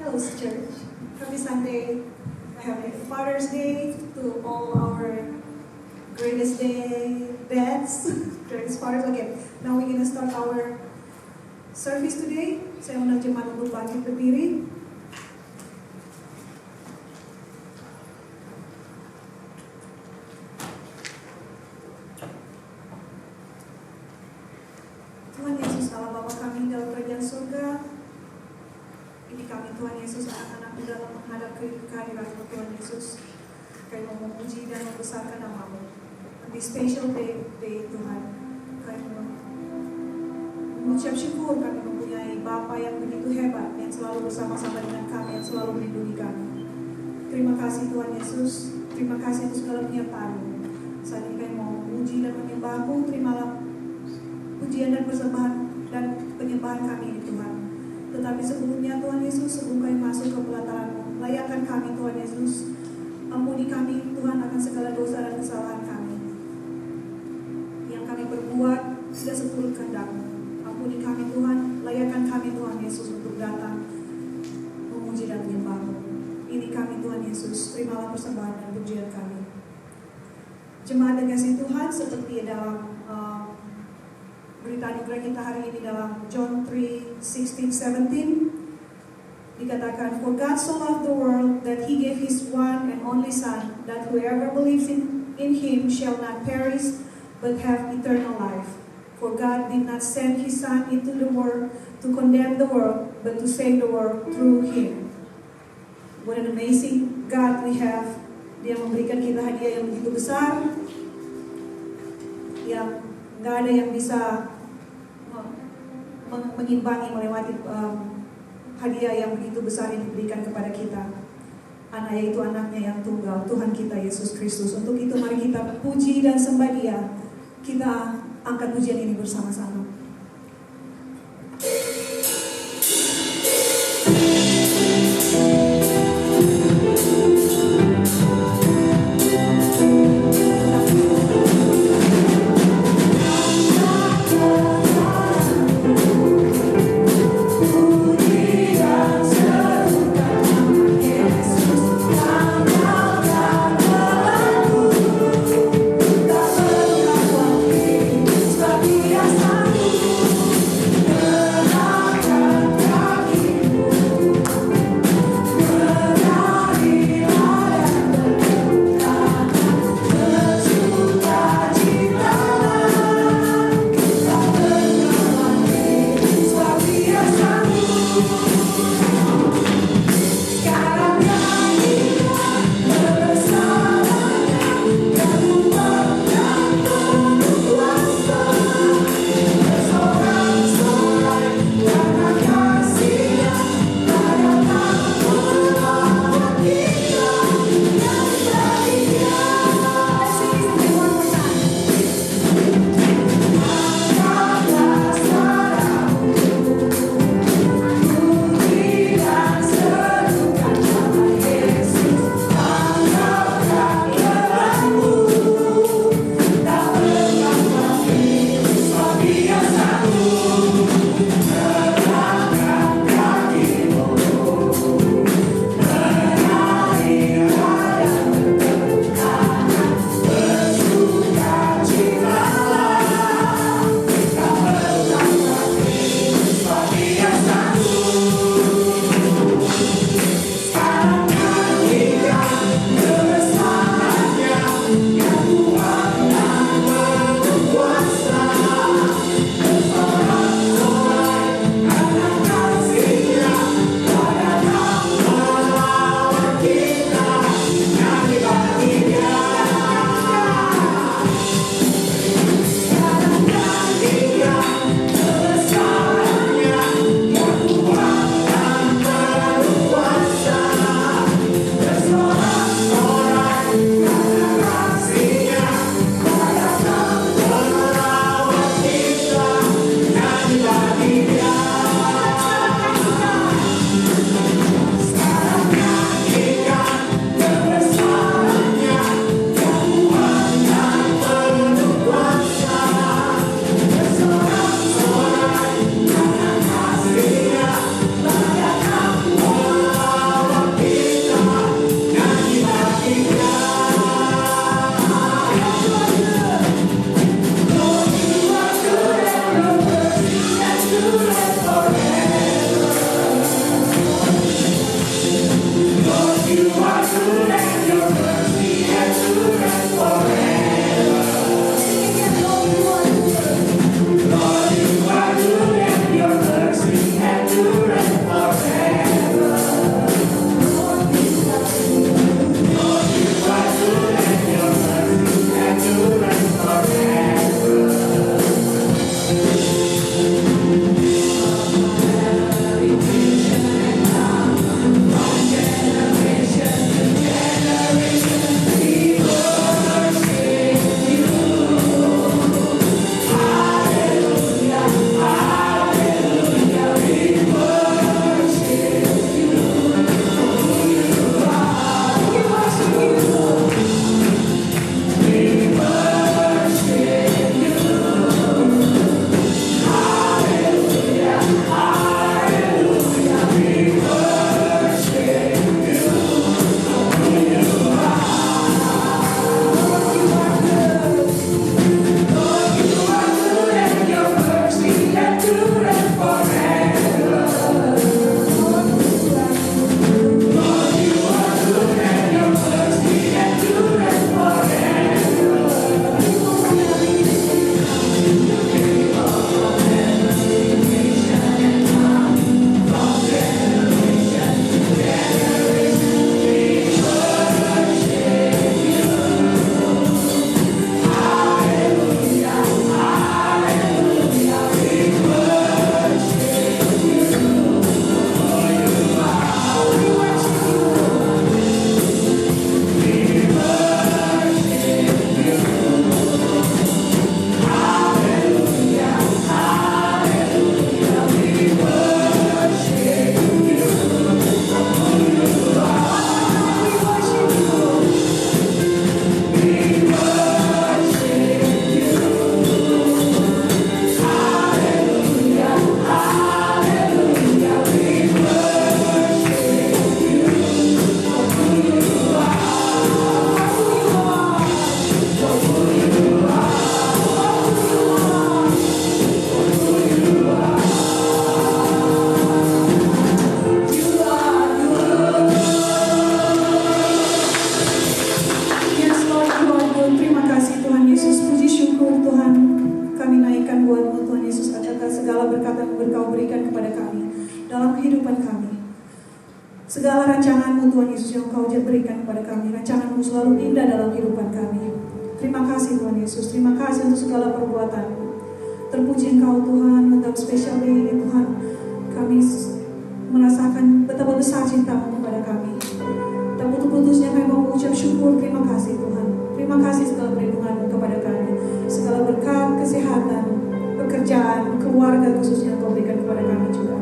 House Church. Happy Sunday. Happy Father's Day to all our greatest day dads, greatest fathers. Okay, now we're gonna start our service today. Saya undang jemaat untuk bangkit berdiri. Tuhan Yesus Allah Bapa kami dalam kerajaan surga. Ini kami Tuhan Yesus anak-anak di dalam menghadap kehadiran Tuhan Yesus. Kami mau memuji dan membesarkan nama-Mu. Di special day Tuhan, kami mengucap syukur kami mempunyai Bapa yang begitu hebat, yang selalu bersama-sama dengan kami, yang selalu melindungi kami. Terima kasih Tuhan Yesus, terima kasih untuk segala penyertaan-Mu. Saat ini kami mau memuji dan menyembah-Mu. Terimalah pujian dan persembahan dan penyembahan kami ini Tuhan. Tetapi sebelumnya Tuhan Yesus, sebelum kami masuk ke pelataran-Mu, layakkan kami Tuhan Yesus. Ampuni kami Tuhan akan segala dosa dan kesalahan kami yang kami berbuat tidak seturut kehendak-Mu. Ampuni kami Tuhan, layakkan kami Tuhan Yesus untuk datang memuji dan menyembah-Mu. Ini kami Tuhan Yesus, terimalah persembahan dan pujian kami. Jemaat yang kasih Tuhan, seperti dalam berita anugerah kita hari ini dalam John 3:16-17 dikatakan, For God so loved the world that He gave His one and only Son, that whoever believes in Him shall not perish but have eternal life. For God did not send His Son into the world to condemn the world, but to save the world through Him. What an amazing God we have. Dia memberikan kita hadiah yang begitu besar, yang gak ada yang bisa mengimbangi, melewati hadiah yang begitu besar yang diberikan kepada kita. Anak, yaitu anaknya yang tunggal, Tuhan kita Yesus Kristus. Untuk itu mari kita puji dan sembah Dia. Kita angkat pujian ini bersama-sama. Sabia, kehidupan kami. Segala rancangan-Mu Tuhan Yesus yang Kau berikan kepada kami, rancangan-Mu selalu indah dalam kehidupan kami. Terima kasih Tuhan Yesus, terima kasih untuk segala perbuatan-Mu. Terpuji Engkau Tuhan, untuk spesial ini Tuhan, kami merasakan betapa besar cinta-Mu kepada kami. Tak putus-putusnya kami mau mengucap syukur, terima kasih Tuhan. Terima kasih segala perlindungan-Mu kepada kami, segala berkat, kesehatan, pekerjaan, keluarga khususnya Kau berikan kepada kami juga.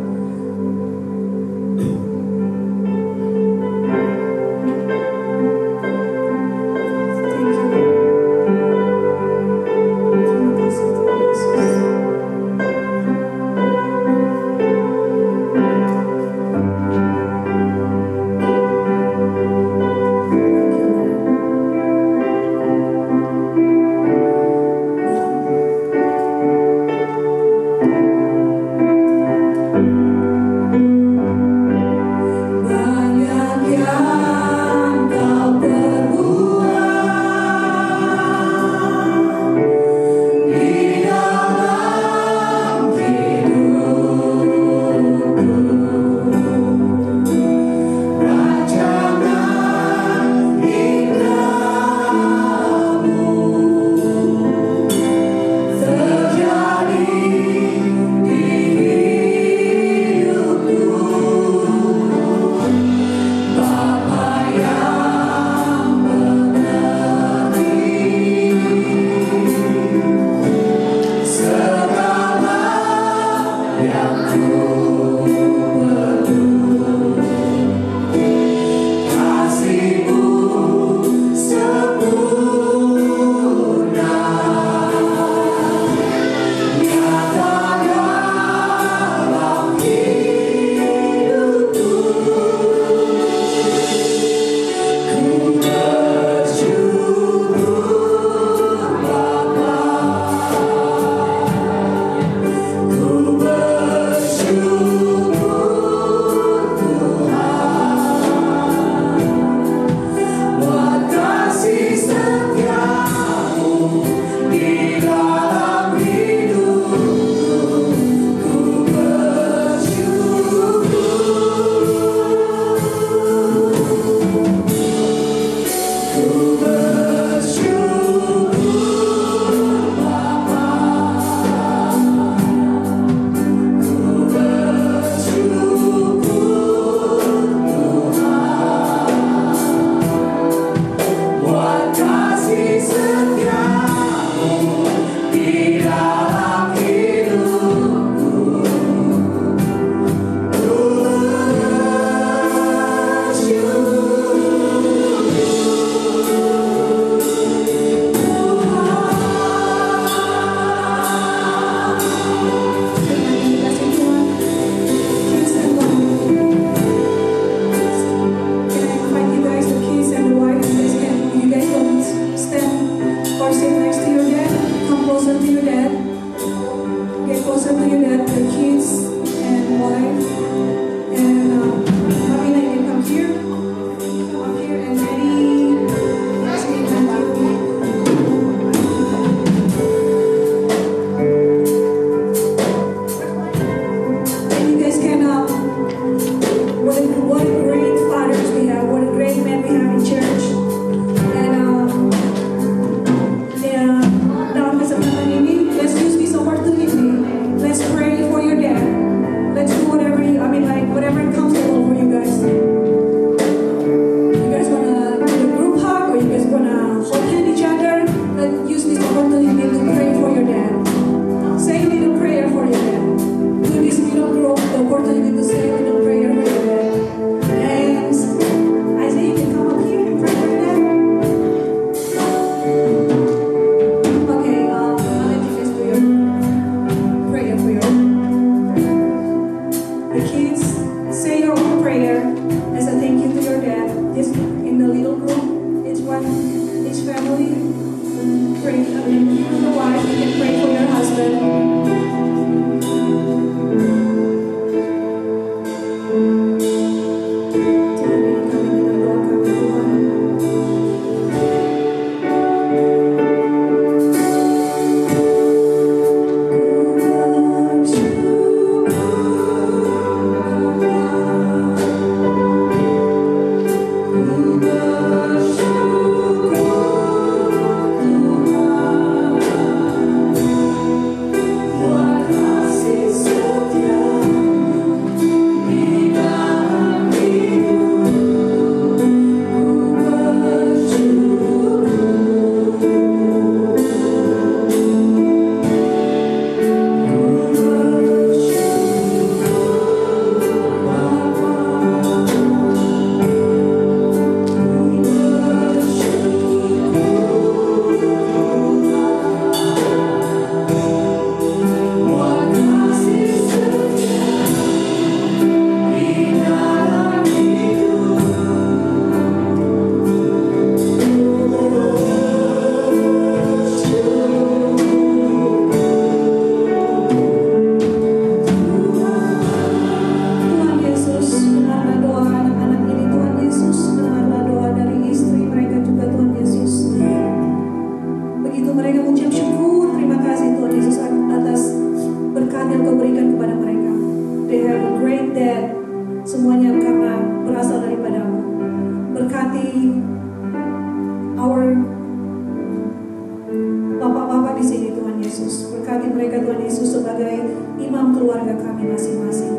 keluarga kami masing-masing.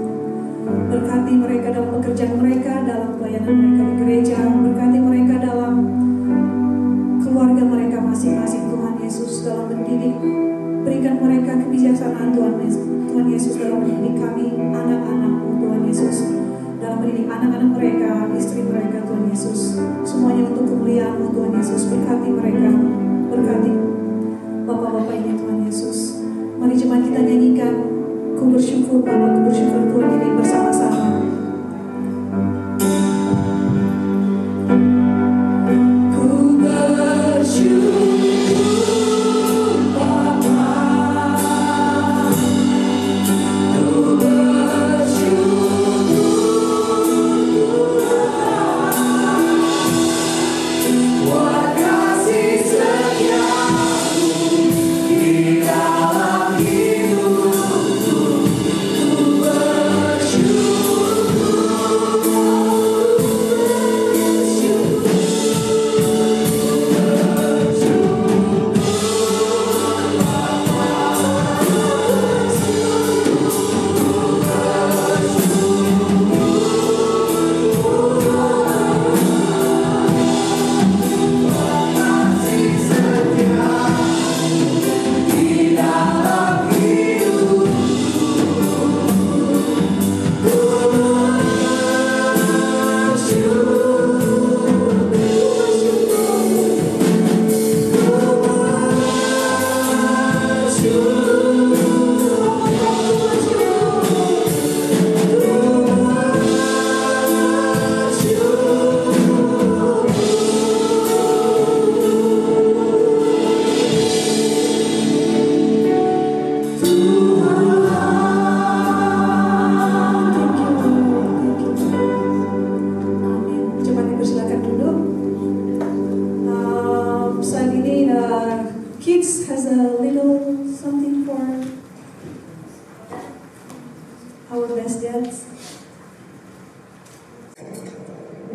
Berkati mereka dalam pekerjaan mereka, dalam pelayanan mereka di gereja. Berkati mereka dalam keluarga mereka masing-masing, Tuhan Yesus, dalam mendidik. Berikan mereka kebijaksanaan, Tuhan Yesus, dalam mendidik kami, anak-anak-Mu, Tuhan Yesus, dalam mendidik anak-anak mereka, istri mereka, Tuhan Yesus. Semuanya untuk kemuliaan-Mu, Tuhan Yesus. Berkati mereka, berkati Bapak-Bapak ini, Tuhan Yesus. Mari jemaat kita nyanyikan, ku bersyukur Bapa, ku bersyukur Tuhan, ini bersama-sama. Ku bersyukur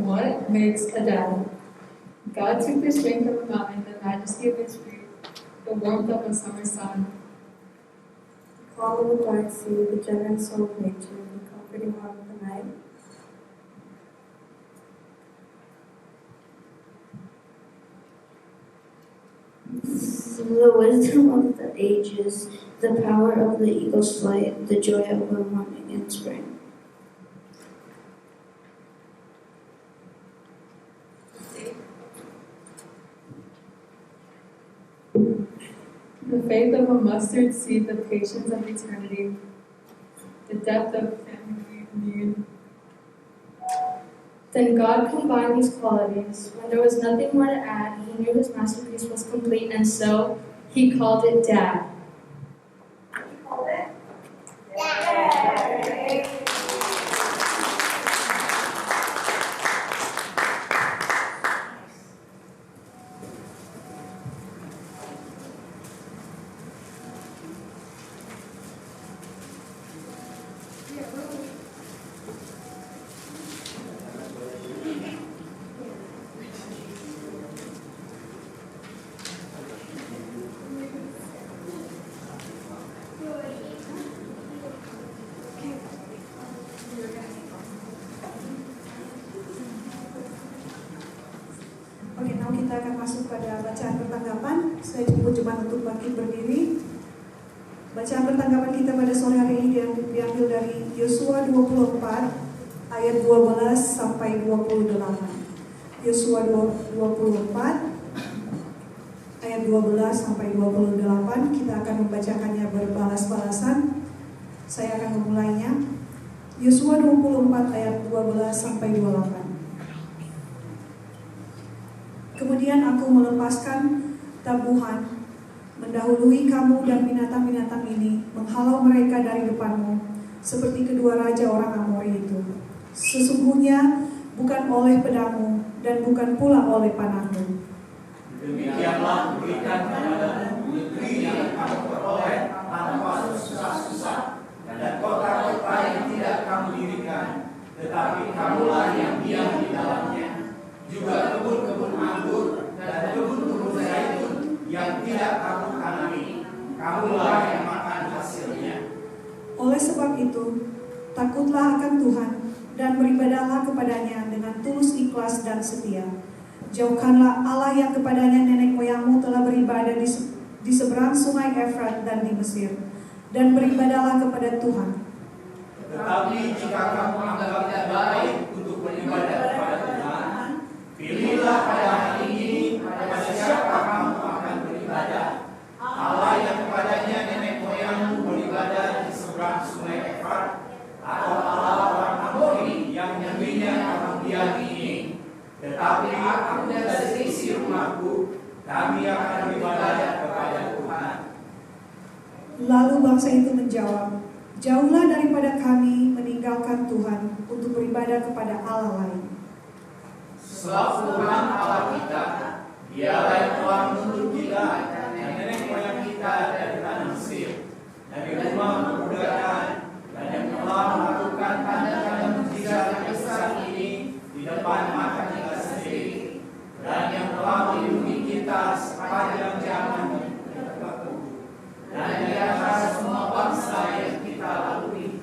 What makes a dad? God took the strength of a mountain, the majesty of its tree, the warmth of a summer sun. The calm of the dark sea, the generous soul of nature, the comforting heart of the night. The wisdom of the ages, the power of the eagle's flight, the joy of the morning in spring. The faith of a mustard seed, the patience of eternity, the depth of family need. Then God combined these qualities. When there was nothing more to add, He knew His masterpiece was complete, and so He called it Dad. Oke, now kita akan masuk pada bacaan pertanggapan. Saya jemput jemaat untuk bangkit berdiri. Bacaan pertanggapan kita pada sore hari ini diambil dari Yosua 24 ayat 12 sampai 28. Yosua 24 ayat 12 sampai 28. Kita akan membacakannya berbalas-balasan. Saya akan memulainya. Yosua 24 ayat 12 sampai 28. Kemudian aku melepaskan tabuhan, mendahului kamu dan binatang-binatang ini, menghalau mereka dari depanmu, seperti kedua raja orang Amori itu. Sesungguhnya bukan oleh pedangmu dan bukan pula oleh panahmu. Demikianlah berikan kepadamu negeri yang kamu peroleh tanpa susah-susah, dan kota-kota yang tidak kamu dirikan, tetapi kamulah yang diam di dalamnya. Juga kebun-kebun anggur dan kebun-kebun zaitun yang tidak kamu tanami, kamulah yang makan hasilnya. Oleh sebab itu, takutlah akan Tuhan dan beribadahlah kepadanya dengan tulus ikhlas dan setia. Jauhkanlah Allah yang kepadanya nenek moyangmu telah beribadah di seberang sungai Efrat dan di Mesir, dan beribadahlah kepada Tuhan. Tetapi jika kamu anggap tidak baik untuk beribadah kepada Tuhan, pilihlah pada hari ini kepada siapa kamu akan beribadah. Allah yang kepadanya nenek moyangmu beribadah di seberang sungai Efrat, atau Allah orang Amori yang negerinya kamu diami ini. Tetapi aku dan seisi rumahku, kami akan beribadah kepada Tuhan. Lalu bangsa itu menjawab, jauhlah daripada kami meninggalkan Tuhan untuk beribadah kepada Allah lain. Sebab Tuhan Allah kita, Dialah yang telah menuntut kita dan nenek moyang kita dari tanah Mesir, dari rumah perbudakan, dan yang telah melakukan tanda-tanda mukjizat yang besar ini di depan mata kita sendiri, dan yang telah melindungi kita sepanjang zaman dan di atas semua bangsa yang kita lalui.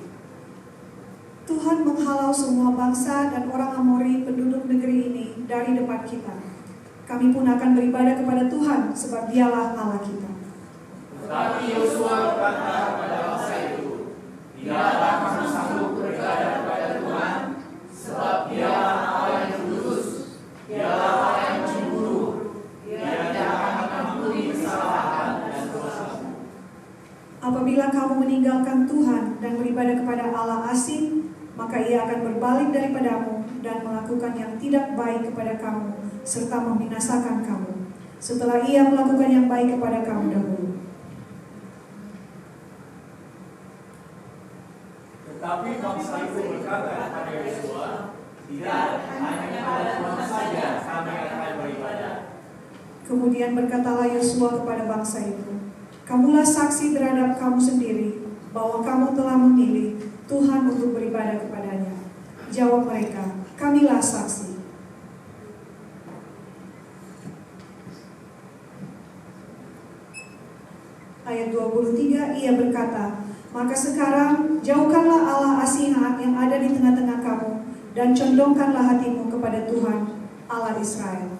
Tuhan menghalau semua bangsa dan orang Amori penduduk negeri ini dari depan kita. Kami pun akan beribadah kepada Tuhan, sebab Dialah Allah kita. Tetapi Yosua berkata kepada bangsa itu, tidaklah kamu sanggup beribadah kepada Tuhan, sebab Dialah Allah yang kudus, Dialah Allah yang cemburu, Dia tidak akan mengampuni kesalahan dan dosa. Apabila kamu meninggalkan Tuhan dan beribadah kepada Allah asing, maka Ia akan berbalik daripadamu dan melakukan yang tidak baik kepada kamu, serta membinasakan kamu, setelah Ia melakukan yang baik kepada kamu dahulu. Tetapi bangsa itu berkata kepada Yosua, tidak, hanya kepada Tuhan saja kami akan beribadah. Kemudian berkatalah Yosua kepada bangsa itu, kamulah saksi terhadap kamu sendiri, bahwa kamu telah memilih Tuhan untuk beribadah kepadanya. Jawab mereka, kamilah saksi. Ayat 23, ia berkata, maka sekarang jauhkanlah Allah Asihat yang ada di tengah-tengah kamu, dan condongkanlah hatimu kepada Tuhan, Allah Israel.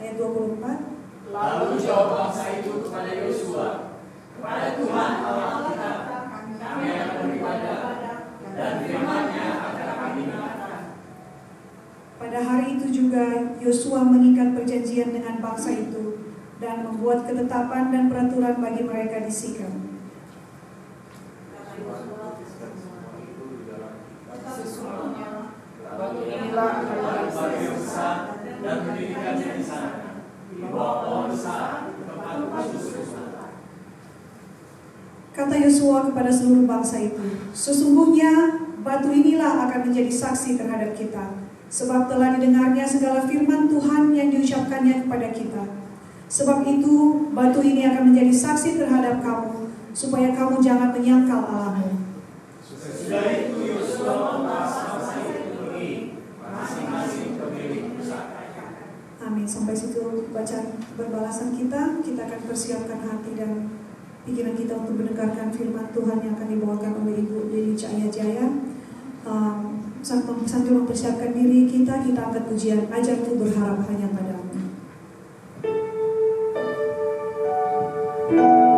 Ayat 24, Lalu jawab bangsa itu kepada Yosua, kepada Tuhan Allah kita, kami akan beribadah, dan firman-Nya akan kami dengarkan. pada hari itu juga Yosua mengikat perjanjian dengan bangsa itu dan membuat ketetapan dan peraturan bagi mereka di Sikem. Inilah bagi besar dan pendidikannya di sana, di bawah pohon besar, tempat khusus. Kata Yosua kepada seluruh bangsa itu, sesungguhnya batu inilah akan menjadi saksi terhadap kita, sebab telah didengarnya segala firman Tuhan yang diucapkannya kepada kita. Sebab itu batu ini akan menjadi saksi terhadap kamu, supaya kamu jangan menyangkal Allahmu. Sesudah itu Yosua memeras bangsa itu pergi, masing-masing ke milik pusaka. Amin. Sampai situ bacaan berbalasan kita akan persiapkan hati dan pikiran kita untuk mendengarkan firman Tuhan yang akan dibawakan oleh Ibu Lili Cahaya Jaya. Sambil mempersiapkan diri kita angkat pujian, ajarku berharap hanya padamu. Oh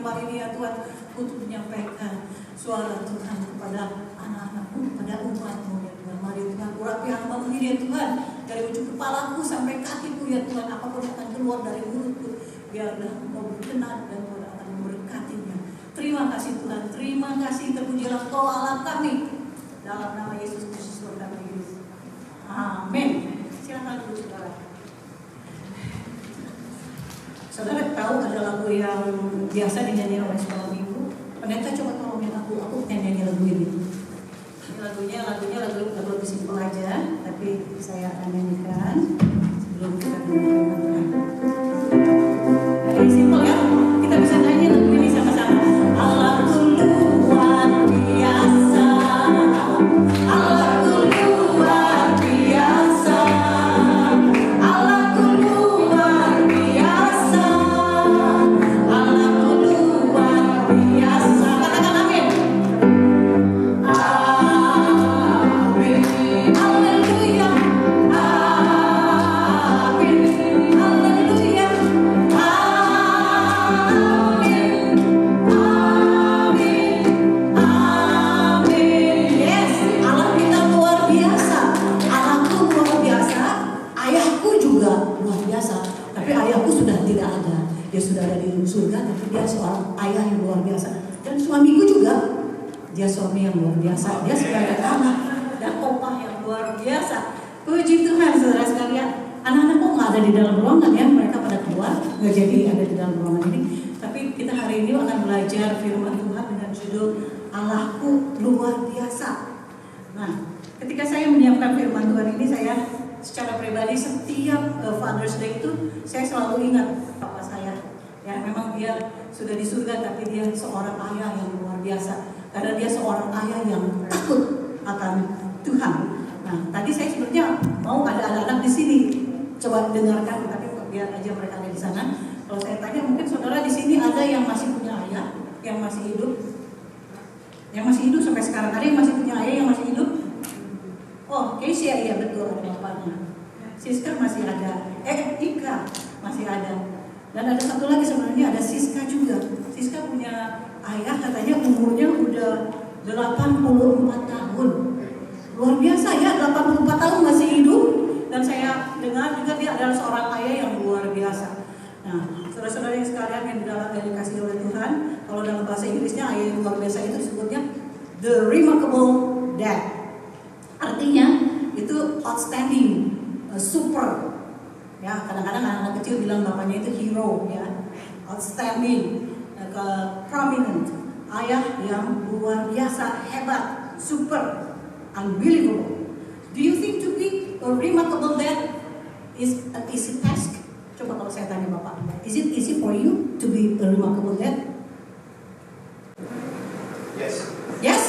kali ini ya Tuhan, untuk menyampaikan suara Tuhan kepada anak-anakmu, kepada umatmu ya Tuhan. Mari Tuhan, urapi hamba ini ya Tuhan, dari ujung kepalaku sampai kakiku ya Tuhan, apapun akan keluar dari mulutku, biarlah Engkau berkenan dan Tuhan akan memberkatinya. Terima kasih Tuhan, terima kasih, terpujilah Engkau Allah kami. Dalam nama Yesus Kristus Tuhan kami hidup. Amin. Silakan dulu saudara. Saudara tahu ada lagu yang biasa dinyanyi oleh sekolah minggu. Pendeta coba tolongin aku nyanyi lagu ini. Ini lagunya lagu simpel aja, tapi saya akan nyanyikan sebelum kita mulai. Ini simpel ya, kita bisa nyanyi lagu ini sama-sama. Allahku luar biasa, Allahku luar biasa, Allahku luar biasa, Allahku luar biasa. Katakan amin. Amin. Haleluya. Amin. Haleluya. Amin. Amin. Amin. Yes, Allah kita luar biasa. Allahku luar biasa. Ayahku juga luar biasa. Tapi ayahku sudah tidak ada. Dia sudah ada di surga, tapi dia seorang ayah yang luar biasa. Dan suamiku juga, dia suami yang luar biasa. Dia sebagai anak dan opah yang luar biasa. Puji Tuhan, saudara sekalian. Anak-anak kok nggak ada di dalam ruangan ya? Mereka pada keluar, nggak jadi ada di dalam ruangan ini. Tapi kita hari ini akan belajar firman Tuhan dengan judul Allahku luar biasa. Nah, ketika saya menyiapkan firman Tuhan ini, saya secara pribadi setiap Father's Day itu saya selalu ingat papa saya. Ya, memang dia sudah di surga, tapi dia seorang ayah yang luar biasa. Karena dia seorang ayah yang takut akan Tuhan. Nah, tadi saya sebenarnya mau ada anak-anak di sini, coba dengarkan, tapi biar aja mereka ada di sana. Kalau saya tanya, mungkin saudara di sini ada yang masih punya ayah, yang masih hidup, sampai sekarang. Ada yang masih punya ayah yang masih hidup? Oh, Keisha, iya betul, ada bapaknya. Siska masih ada, Ika masih ada. Dan ada satu lagi sebenarnya, ada Siska juga. Siska punya ayah, katanya umurnya udah 84 tahun. Luar biasa ya, 84 tahun masih hidup. Dan saya dengar juga dia adalah seorang ayah yang luar biasa. Nah, saudara-saudara yang sekalian yang dikasih oleh Tuhan, kalau dalam bahasa Inggrisnya ayah yang luar biasa itu disebutnya the remarkable dad. Artinya itu outstanding, super. Ya, kadang-kadang anak-anak kecil bilang bapaknya itu hero ya. Outstanding, prominent. Ayah yang luar biasa, hebat, super, unbelievable. Do you think to be a remarkable dad is an easy task? Coba kalau saya tanya Bapak, is it easy for you to be a remarkable dad? Yes. Yes?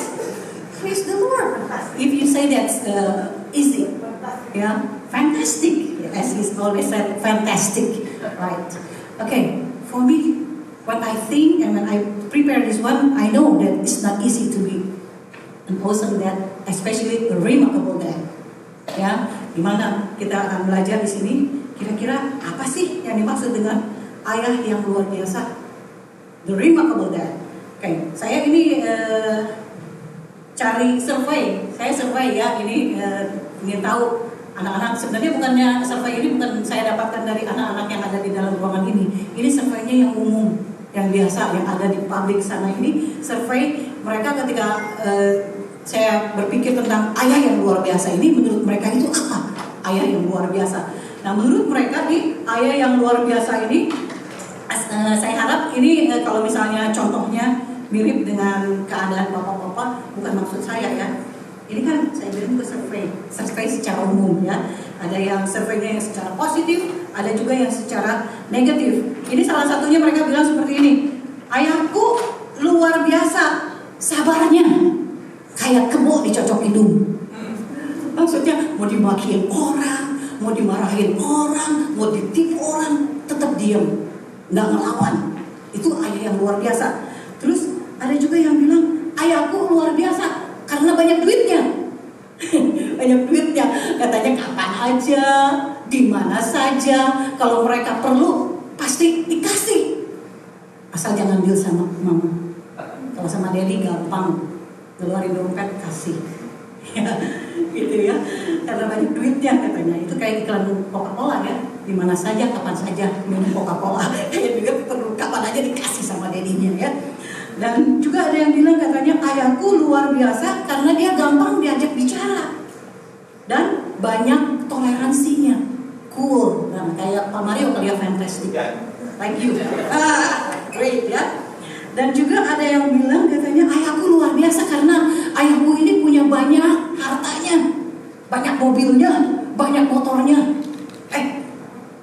Praise the Lord. If you say that's easy, yeah, fantastic. As he's always said, fantastic. Right. Okay, for me, what I think and when I prepare this one, I know that it's not easy to be an awesome dad, especially a remarkable dad. Ya, dimana kita akan belajar di sini. Kira-kira apa sih yang dimaksud dengan ayah yang luar biasa? The remarkable dad. Oke, saya ini cari survei. Saya survei ya, ini ingin tahu anak-anak. Sebenarnya bukannya survei ini bukan saya dapatkan dari anak-anak yang ada di dalam ruangan ini. Ini surveinya yang umum, yang biasa, yang ada di publik sana ini. Survei mereka ketika saya berpikir tentang ayah yang luar biasa ini, menurut mereka itu apa? Ayah yang luar biasa. Nah, menurut mereka nih, ayah yang luar biasa ini, saya harap ini kalau misalnya contohnya mirip dengan keadaan bapak-bapak, bukan maksud saya ya. Ini kan saya bilang ke survei secara umum ya. Ada yang surveinya yang secara positif, ada juga yang secara negatif. Ini salah satunya mereka bilang seperti ini. Ayahku luar biasa, sabarnya kayak kebo dicocok hidung. Maksudnya mau dimakiin orang, mau dimarahin orang, mau ditipu orang, tetap diam, nggak ngelawan. Itu ayah yang luar biasa. Terus ada juga yang bilang ayahku luar biasa karena banyak duitnya. Banyak duitnya, katanya kapan aja, di mana saja, kalau mereka perlu pasti dikasih. asal jangan deal sama mama. Kalau sama daddy gampang, ngeluarin dompet kasih. Gitu ya, karena banyak duitnya katanya. Itu kayak iklan Coca-Cola ya, di mana saja kapan saja minum Coca-Cola. Kayak juga perlu kapan aja dikasih sama daddy-nya ya. Dan juga ada yang bilang katanya ayahku luar biasa karena dia gampang diajak bicara dan banyak toleransinya, cool. Nah, kayak Pak Mario kali ya, fantastic, like you, great ya. Dan juga ada yang bilang katanya ayahku luar biasa karena ayahku ini punya banyak hartanya, banyak mobilnya, banyak motornya.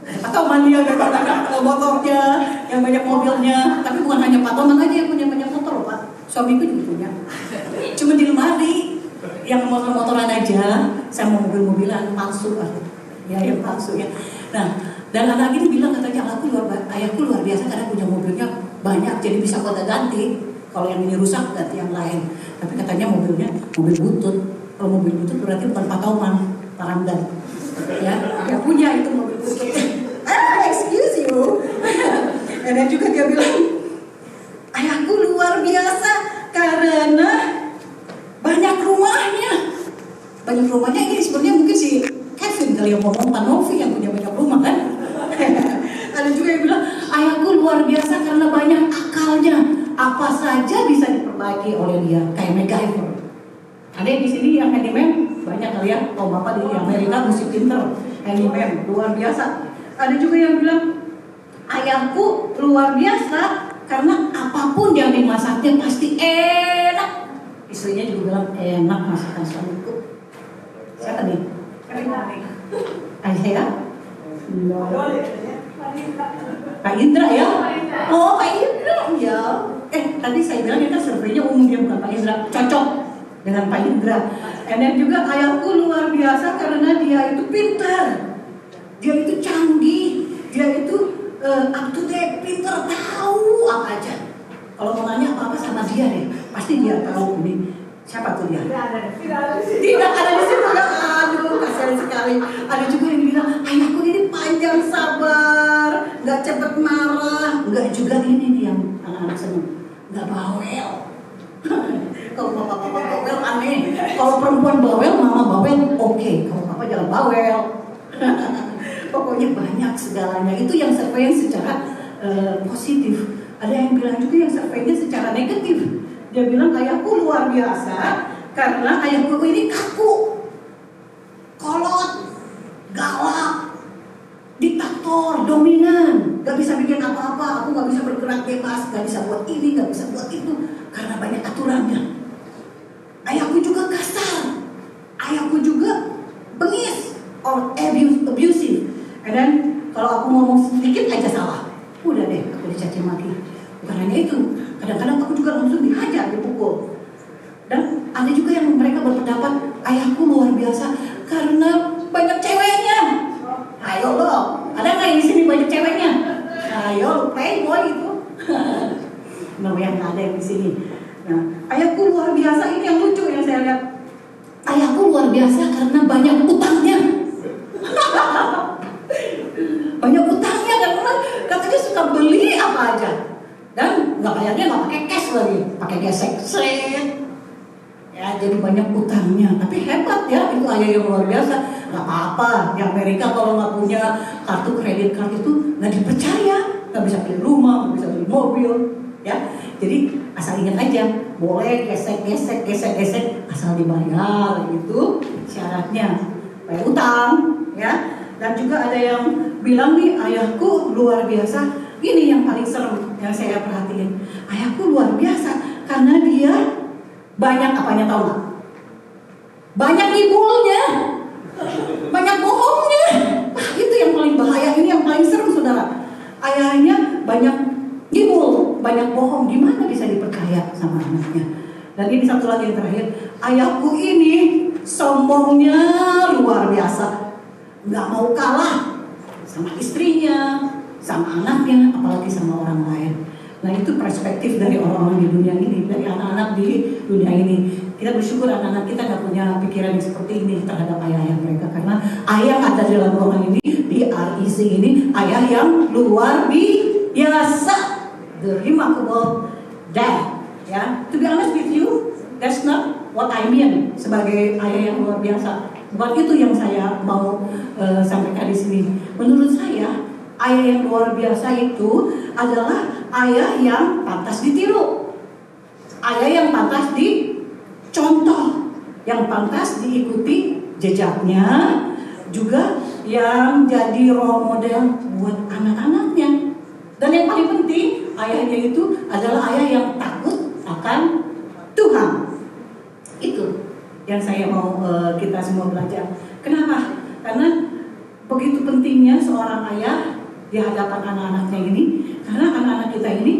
Atau mania yang banyak motornya, yang banyak mobilnya. Tapi bukan hanya Pak Tomang aja yang punya banyak motor, Pak. Suamiku juga punya. Cuma di lemari, yang motor-motoran aja, saya mau mobil-mobilan palsu, ya yang palsu ya. Nah, dan anak ini bilang katanya ayahku luar biasa karena punya mobilnya banyak, jadi bisa kota ganti. Kalau yang ini rusak ganti yang lain. Tapi katanya mobilnya mobil butut. Kalau mobil butut berarti bukan Pak Tomang, Pak Ramdan. Ya, dia punya itu mobil butut. Excuse you. Dan juga dia bilang ayahku luar biasa karena banyak rumahnya. Banyak rumahnya ini sebenarnya mungkin si Kevin kali yang ngomong, Pak Novi yang punya banyak rumah kan. Ada juga yang bilang ayahku luar biasa karena banyak akalnya. Apa saja bisa diperbaiki oleh dia, kayak MacGyver. Ada yang di sini yang handyman banyak kali ya. Oh bapak di Amerika mesti pinter, handyman luar biasa. Ada juga yang bilang ayahku luar biasa karena apapun yang dimasaknya pasti enak. Istrinya juga bilang enak masakan suamiku. Siapa nih? Ayah ya? Pak Indra ya? Oh Pak Indra ya. Tadi saya bilang itu surveinya umum, dia bukan Pak Indra. Cocok dengan Pak Indra. Dan juga ayahku luar biasa karena dia itu pintar. Dia itu canggih, dia itu up to date, pintar, tahu apa aja. Kalau mau nanya apa-apa sama dia deh, pasti dia tahu ini. Siapa tuh dia? Tidak ada di situ. Aduh, kasihan sekali. Ada juga yang bilang, ayahku ini panjang sabar, nggak cepet marah, nggak juga ini nih yang anak-anak seneng, nggak bawel. Kalau bapak-bapak bawel aneh. Kalau perempuan bawel, mama bawel, oke. Kalau papa jangan bawel. Pokoknya banyak segalanya. Itu yang survei secara positif. Ada yang bilang juga yang surveinya secara negatif. Dia bilang ayahku luar biasa karena ayahku ini kaku, kolot, galak, diktator, dominan, gak bisa bikin apa-apa. Aku gak bisa bergerak bebas, gak bisa buat ini, gak bisa buat itu karena banyak aturannya. Ayahku juga kasar, ayahku juga bengis or abusive. Dan kalau aku ngomong sedikit aja salah, udah deh aku dicaci maki. Bukan hanya itu, kadang-kadang aku juga langsung dihajar, dipukul. Dan ada juga yang mereka berpendapat ayahku luar biasa karena banyak ceweknya. Ayo loh, ada nggak yang di sini banyak ceweknya? Ayo, playboy itu. Namanya nggak ada yang di sini. Nah, ayahku luar biasa, ini yang lucu yang saya lihat. Ayahku luar biasa karena banyak utangnya. Banyak utangnya karena katanya suka beli apa aja. Dan nggak bayarnya nggak pakai cash lagi, pakai gesek. Ya jadi banyak utangnya. Tapi hebat ya, itu ayah yang luar biasa. Nggak apa-apa. Di Amerika kalau nggak punya kartu kredit card itu nggak dipercaya, nggak bisa beli rumah, nggak bisa beli mobil. Ya, jadi asal ingat aja, boleh gesek asal dibayar gitu syaratnya. Bayar utang, ya. Dan juga ada yang bilang nih ayahku luar biasa. Ini yang paling serem yang saya perhatiin. Ayahku luar biasa karena dia banyak apanya, tahu nggak? Banyak ngibulnya, banyak bohongnya. Itu yang paling bahaya, ini yang paling serem saudara. Ayahnya banyak ngibul, banyak bohong. Gimana bisa dipercaya sama anaknya? Dan ini satu lagi yang terakhir. Ayahku ini sombongnya luar biasa, nggak mau kalah sama istrinya, sama anaknya, apalagi sama orang lain. Nah itu perspektif dari orang-orang di dunia ini, dari anak-anak di dunia ini. Kita bersyukur anak-anak kita gak punya pikiran yang seperti ini terhadap ayah-ayah mereka. Karena ayah ada di dalam ruangan ini, di REC ini, ayah yang luar biasa. the remarkable dad. Ya, to be honest with you, that's not what I mean sebagai ayah yang luar biasa. Bukan itu yang saya mau sampaikan di sini. Menurut saya, ayah yang luar biasa itu adalah ayah yang pantas ditiru, ayah yang pantas dicontoh, yang pantas diikuti jejaknya, juga yang jadi role model buat anak-anaknya. Dan yang paling penting, ayahnya itu adalah ayah yang takut akan Tuhan. Itu yang saya mau kita semua belajar. Kenapa? Karena begitu pentingnya seorang ayah di hadapan anak-anaknya ini. Karena anak-anak kita ini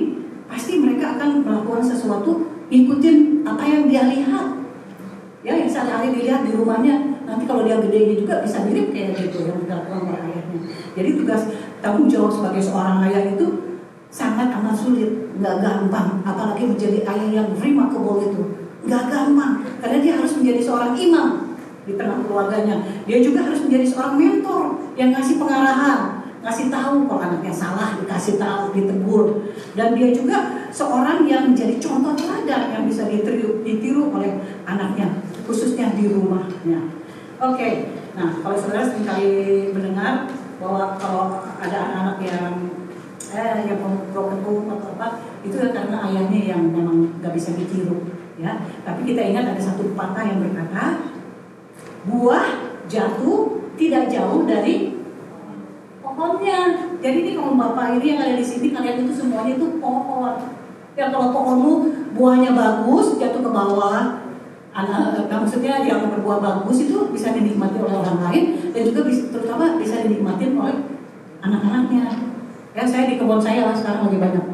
pasti mereka akan melakukan sesuatu, ikutin apa yang dia lihat. Ya, yang sehari-hari dilihat di rumahnya. Nanti kalau dia gedenya juga bisa mirip kayak gitu yang dilakukan oleh ayahnya. Jadi tugas tanggung jawab sebagai seorang ayah itu sangat amat sulit, nggak gampang. Apalagi menjadi ayah yang remarkable itu, nggak gampang. Karena dia harus menjadi seorang imam di tengah keluarganya. Dia juga harus menjadi seorang mentor yang ngasih pengarahan, ngasih tahu kalau anaknya salah, dikasih tahu, ditegur. Dan dia juga seorang yang menjadi contoh teladan yang bisa ditiru oleh anaknya, khususnya di rumahnya. Oke, nah kalau saudara seringkali mendengar bahwa kalau ada anak-anak yang broken home atau apa, itu karena ayahnya yang memang nggak bisa ditiru, ya. Tapi kita ingat ada satu pepatah yang berkata, buah jatuh tidak jauh dari pohonnya. Jadi ini kalau bapak ini yang ada di sini, kalian itu semuanya itu pohon. Ya kalau pohonmu buahnya bagus jatuh ke bawah, maksudnya yang berbuah bagus itu bisa dinikmati oleh orang lain dan juga terutama bisa dinikmati oleh anak-anaknya. Ya, saya di kebun saya sekarang lagi banyak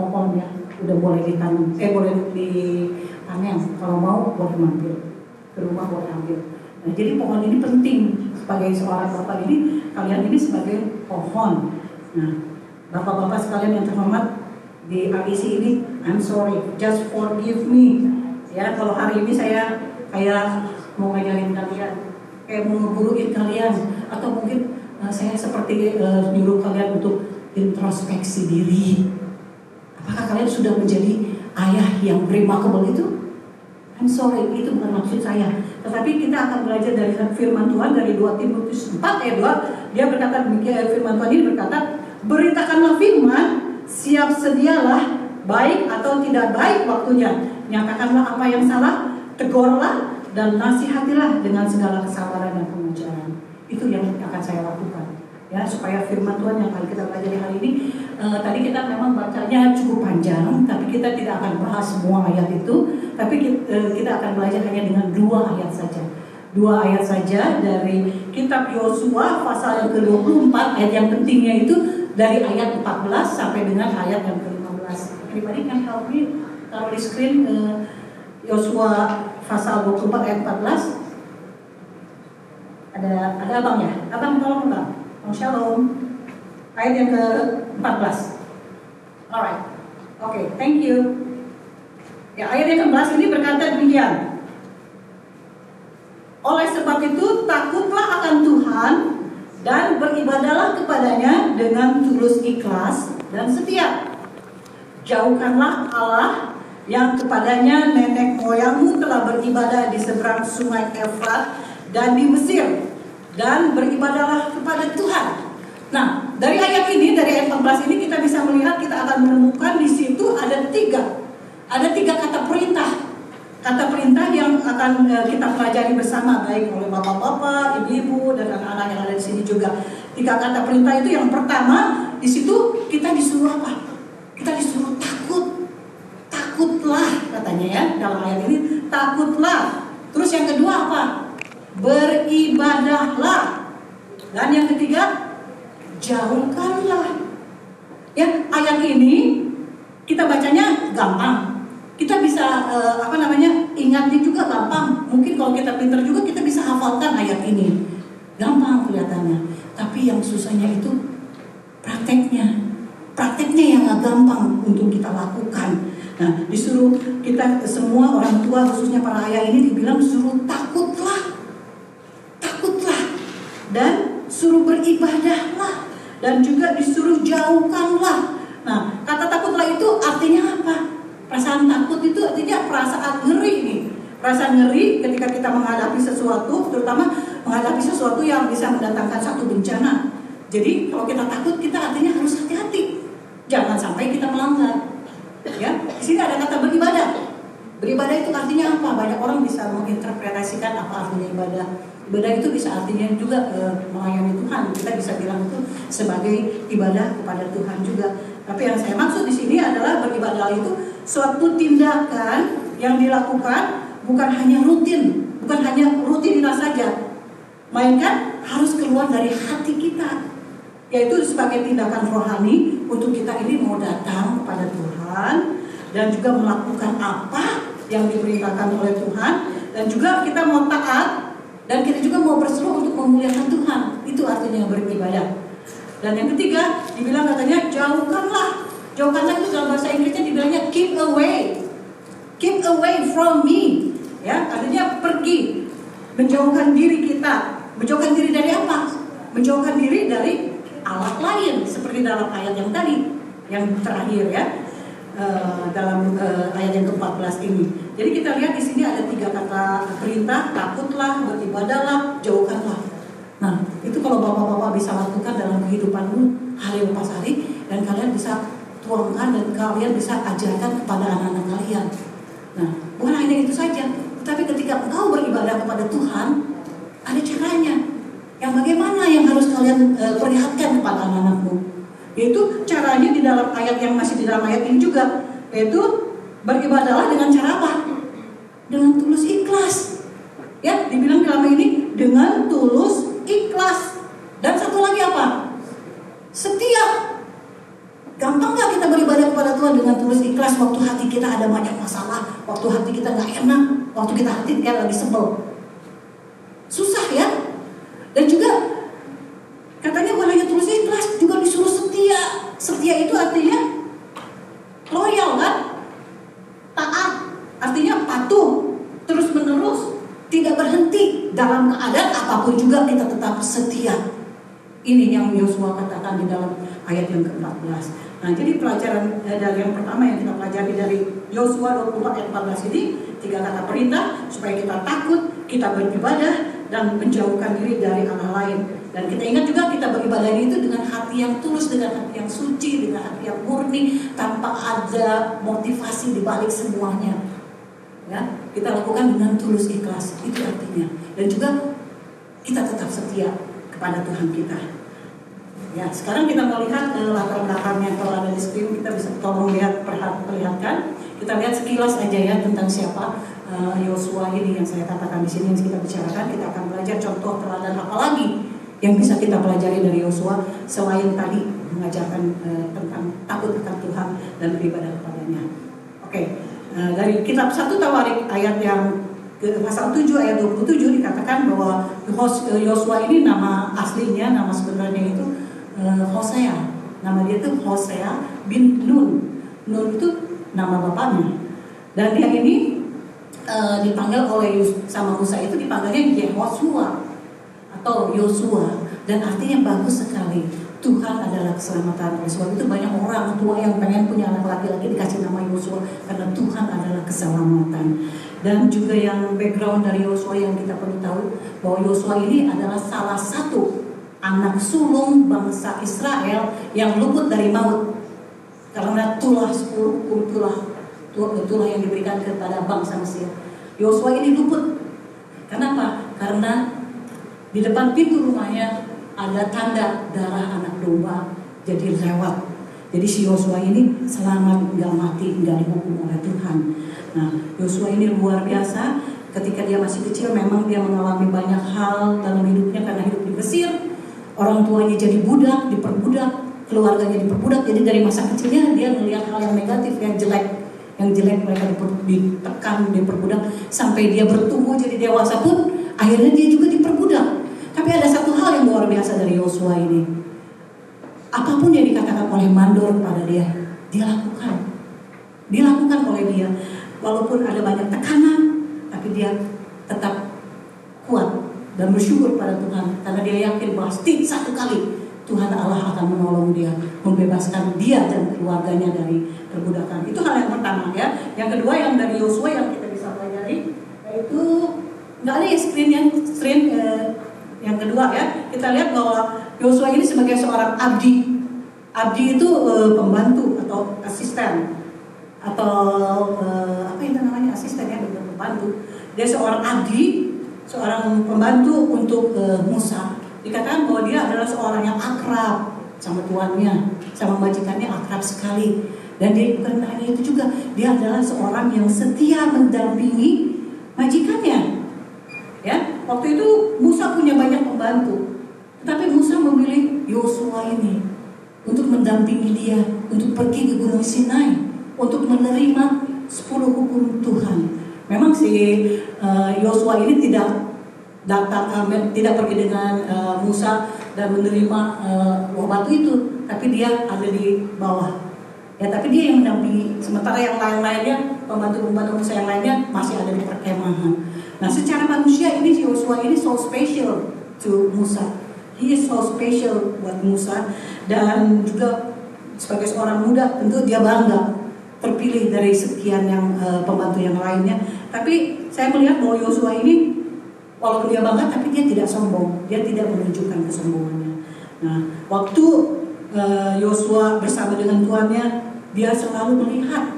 pohon ya, udah boleh ditanam, boleh dipanen. Kalau mau boleh mampir ke rumah, boleh ambil. Nah, jadi pohon ini penting sebagai seorang bapak ini, kalian ini sebagai pohon. Nah, bapak-bapak sekalian yang terhormat di AIC ini, I'm sorry, just forgive me. Ya, kalau hari ini saya kayak mau ngajarin kalian, kayak mau ngeguruin kalian, atau mungkin saya seperti nyuruh kalian untuk introspeksi diri. Apakah kalian sudah menjadi ayah yang remarkable itu? I'm sorry, itu bukan maksud saya. Tetapi kita akan belajar dari firman Tuhan dari 2 Timotius 4 ayat 2. Dia berkata demikian, firman Tuhan ini berkata, beritakanlah firman, siap sedialah, baik atau tidak baik waktunya. Nyatakanlah apa yang salah, tegurlah dan nasihatilah dengan segala kesabaran dan pengajaran. Itu yang akan saya lakukan. Ya, supaya firman Tuhan yang akan kita pelajari hari ini, tadi kita memang bacanya cukup panjang, tapi kita tidak akan bahas semua ayat itu, tapi kita akan belajar hanya dengan 2 ayat saja. 2 ayat saja dari kitab Yosua pasal yang ke-24, ayat yang pentingnya itu dari ayat 14 sampai dengan ayat yang ke-15. Everybody can help me taruh di screen Yosua pasal 24 ayat 14. Ada abang ya? Abang tolong bang. Shalom. Ayat yang ke-14. Alright. Oke, thank you. Ya, ayat yang ke-14 ini berkata demikian. Oleh sebab itu, takutlah akan Tuhan dan beribadahlah kepadanya dengan tulus ikhlas dan setia. Jauhkanlah Allah yang kepadanya nenek moyangmu telah beribadah di seberang sungai Efrat dan di Mesir, dan beribadahlah kepada Tuhan. Nah, dari ayat ini, dari ayat 14 ini kita bisa melihat, kita akan menemukan di situ ada tiga kata perintah. Kata perintah yang akan kita pelajari bersama, baik oleh bapak-bapak, ibu-ibu, dan anak-anak yang ada di sini juga. 3 kata perintah itu, yang pertama di situ kita disuruh apa? Kita disuruh takut. Takutlah katanya ya, dalam ayat ini, takutlah. Terus yang kedua apa? Beribadahlah. Dan yang ketiga, jauhkanlah. Ya, ayat ini kita bacanya gampang. Kita bisa ingatnya juga gampang. Mungkin kalau kita pintar juga kita bisa hafalkan ayat ini. Gampang kelihatannya. Tapi yang susahnya itu prakteknya. Prakteknya yang gak gampang untuk kita lakukan. Nah, disuruh kita semua orang tua, khususnya para ayah ini dibilang suruh takutlah. Takutlah. Dan suruh beribadahlah. Dan juga disuruh jauhkanlah. Nah, kata takutlah itu artinya apa? Perasaan takut itu artinya perasaan ngeri nih. Perasaan ngeri ketika kita menghadapi sesuatu, terutama menghadapi sesuatu yang bisa mendatangkan satu bencana. Jadi kalau kita takut, kita artinya harus hati-hati. Jangan sampai kita melanggar. Ya, di sini ada kata beribadah. Beribadah itu artinya apa? Banyak orang bisa menginterpretasikan apa artinya ibadah. Ibadah itu bisa artinya juga melayani Tuhan. Kita bisa bilang itu sebagai ibadah kepada Tuhan juga. Tapi yang saya maksud di sini adalah beribadah itu suatu tindakan yang dilakukan bukan hanya rutinitas saja, melainkan harus keluar dari hati kita, yaitu sebagai tindakan rohani untuk kita ini mau datang kepada Tuhan dan juga melakukan apa yang diperintahkan oleh Tuhan, dan juga kita mau taat dan kita juga mau berseru untuk memuliakan Tuhan. Itu artinya beribadah. Dan yang ketiga dibilang katanya jauhkanlah itu dalam bahasa Inggrisnya dibilangnya keep away from me. Ya, artinya pergi, menjauhkan diri kita. Menjauhkan diri dari apa? Menjauhkan diri dari Allah lain, seperti dalam ayat yang tadi, yang terakhir ya, dalam ayat yang ke-14 ini. Jadi kita lihat di sini ada 3 kata perintah: takutlah, beribadahlah, jauhkanlah. Nah, itu kalau bapak-bapak bisa lakukan dalam kehidupanmu hari lepas hari, dan kalian bisa tuangkan dan kalian bisa ajarkan kepada anak-anak kalian. Nah, bukan hanya itu saja, tapi ketika engkau beribadah kepada Tuhan, ada caranya. Yang bagaimana yang harus kalian perlihatkan kepada anak-anakmu? Yaitu caranya di dalam ayat yang masih di dalam ayat ini juga, yaitu beribadahlah dengan cara apa? Dengan tulus ikhlas. Ya, dibilang dalam ini dengan tulus ikhlas. Dan satu lagi apa? Setia. Gampang gak kita beribadah kepada Tuhan dengan tulus ikhlas waktu hati kita ada banyak masalah, waktu hati kita gak enak, waktu kita hati kita lagi sebel? Susah ya. Dan juga katanya bukan hanya tulus ikhlas, juga disuruh setia. Setia itu artinya loyal kan? Taat, artinya patuh, terus menerus, tidak berhenti dalam keadaan apapun juga kita tetap setia. Ini yang Yosua katakan di dalam ayat yang ke-14. Nah, jadi pelajaran dari yang pertama yang kita pelajari dari Yosua 24 ayat 14 ini, 3 kata perintah supaya kita takut, kita beribadah, dan menjauhkan diri dari Allah lain. Dan kita ingat juga kita beribadah itu dengan hati yang tulus, dengan hati yang suci, dengan hati yang murni, tanpa ada motivasi di balik semuanya. Ya, kita lakukan dengan tulus ikhlas, itu artinya. Dan juga kita tetap setia kepada Tuhan kita. Ya, sekarang kita mau lihat latar belakangnya. Kalau ada di screen kita bisa tolong perlihatkan. Kita lihat sekilas aja ya tentang siapa Yosua ini yang saya katakan di sini yang kita bicarakan. Kita akan belajar contoh teladan apa lagi yang bisa kita pelajari dari Yosua selain tadi mengajarkan tentang takut akan Tuhan dan beribadah kepadanya. Oke, dari kitab 1 Tawarik ayat yang pasal 7 ayat 27 dikatakan bahwa Yosua ini nama aslinya, nama sebenarnya itu Hosea. Nama dia itu Hosea bin Nun. Nun itu nama bapaknya. Dan dia ini dipanggil oleh sama Musa itu dipanggilnya Yehosua atau Yosua, dan artinya bagus sekali. Tuhan adalah keselamatan. Oleh sebab itu banyak orang tua yang pengen punya anak laki-laki dikasih nama Yosua karena Tuhan adalah keselamatan. Dan juga yang background dari Yosua yang kita perlu tahu bahwa Yosua ini adalah salah satu anak sulung bangsa Israel yang luput dari maut karena tulah yang diberikan kepada bangsa Mesir. Yosua ini luput. Kenapa? Karena di depan pintu rumahnya ada tanda darah anak domba, jadi lewat. Jadi si Yosua ini selamat, nggak mati, nggak dihukum oleh Tuhan. Nah, Yosua ini luar biasa. Ketika dia masih kecil, memang dia mengalami banyak hal dalam hidupnya karena hidup di Mesir. Orang tuanya jadi budak, diperbudak, keluarganya diperbudak. Jadi dari masa kecilnya dia melihat hal yang negatif, yang jelek mereka ditekan, diperbudak, sampai dia bertumbuh jadi dewasa pun akhirnya dia juga diperbudak. Tapi ada satu hal yang luar biasa dari Yosua ini. Apapun yang dikatakan oleh mandor kepada dia, dia lakukan. Dilakukan oleh dia. Walaupun ada banyak tekanan, tapi dia tetap kuat dan bersyukur pada Tuhan karena dia yakin bahwa satu kali Tuhan Allah akan menolong dia, membebaskan dia dan keluarganya dari perbudakan. Itu hal yang pertama ya. Yang kedua yang dari Yosua yang kita bisa pelajari, yaitu nggak ada ya screen yang kedua ya. Kita lihat bahwa Yosua ini sebagai seorang abdi. Abdi itu pembantu atau asisten atau apa itu namanya, asisten ya, bukan pembantu. Dia seorang abdi, seorang pembantu untuk Musa. Dikatakan bahwa dia adalah seorang yang akrab sama tuannya, sama majikannya, akrab sekali. Dan dia bukan hanya itu juga, dia adalah seorang yang setia mendampingi majikannya. Ya, waktu itu Musa punya banyak pembantu, tetapi Musa memilih Yosua ini untuk mendampingi dia, untuk pergi ke Gunung Sinai, untuk menerima 10 hukum Tuhan. Memang si Yosua ini tidak pergi dengan Musa dan menerima buah batu itu, tapi dia ada di bawah. Ya, tapi dia yang mendampingi. Sementara yang lain-lainnya, pembantu-pembantu Musa yang lainnya masih ada di perkemahan. Nah, secara manusia ini Yosua ini so special to Musa. He is so special buat Musa, dan juga sebagai seorang muda tentu dia bangga terpilih dari sekian yang pembantu yang lainnya. Tapi saya melihat bahwa Yosua ini walaupun dia bangga, tapi dia tidak sombong, dia tidak menunjukkan kesombongannya. Nah, waktu Yosua bersama dengan tuannya, dia selalu melihat,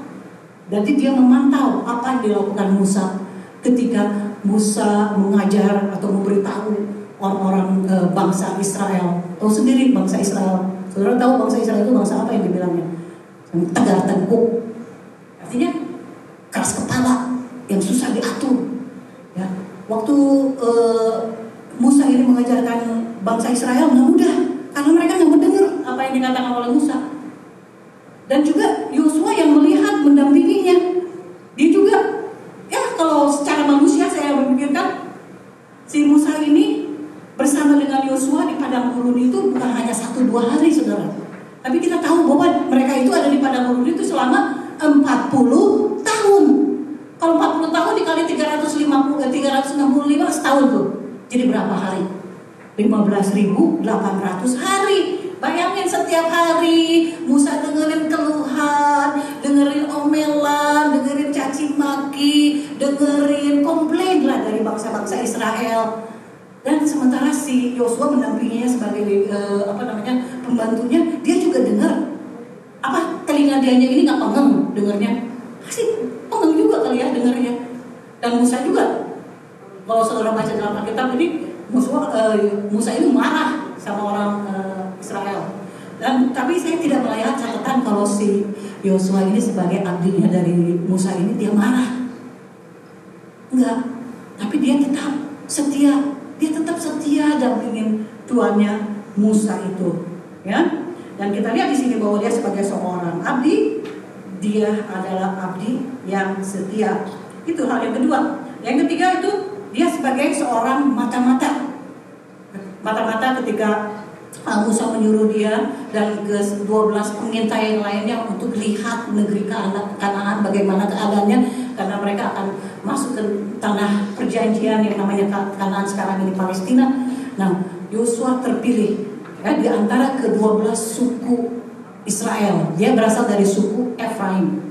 jadi dia memantau apa yang dilakukan Musa ketika Musa mengajar atau memberitahu orang-orang bangsa Israel. Tahu sendiri bangsa Israel. Saudara tahu bangsa Israel itu bangsa apa yang dibilangnya? Tegar tengkuk. Artinya keras kepala, yang susah diatur. Ya. Waktu Musa ini mengajarkan bangsa Israel nggak mudah, karena mereka nggak mendengar apa yang dikatakan oleh Musa. Dan juga Yosua yang melihat mendampinginya, dia juga ya kalau secara manusia saya memikirkan si Musa ini bersama dengan Yosua di padang gurun itu bukan hanya 1-2 hari, saudara. Tapi kita tahu bahwa mereka itu ada di padang gurun itu selama 40 tahun. Kalau 40 tahun dikali 365 setahun tuh, jadi berapa hari? 15.800 hari. Bayangin setiap hari Musa dengerin keluhan, dengerin omelan, dengerin caci maki, dengerin komplain lah dari bangsa-bangsa Israel. Dan sementara si Yosua mendampinginya sebagai pembantunya, dia juga dengar. Apa telinga dianya ini nggak pengeng dengarnya? Asik, pengeng juga kali ya dengarnya. Dan Musa juga. Kalau saudara baca dalam Alkitab ini, Musa ini marah sama orang Israel. Dan tapi saya tidak melihat catatan kalau si Yosua ini sebagai abdinya dari Musa ini dia marah. Enggak, tapi dia tetap setia. Dia tetap setia dampingin tuannya Musa itu, ya. Dan kita lihat di sini bahwa dia sebagai seorang abdi, dia adalah abdi yang setia. Itu hal yang kedua. Yang ketiga itu dia sebagai seorang mata-mata. Mata-mata ketika Musa menyuruh dia dan ke-12 pengintai yang lainnya untuk lihat negeri Kanaan bagaimana keadaannya, karena mereka akan masuk ke tanah perjanjian yang namanya Kanaan sekarang ini Palestina. Nah, Yosua terpilih ya di antara ke-12 suku Israel. Dia berasal dari suku Efraim.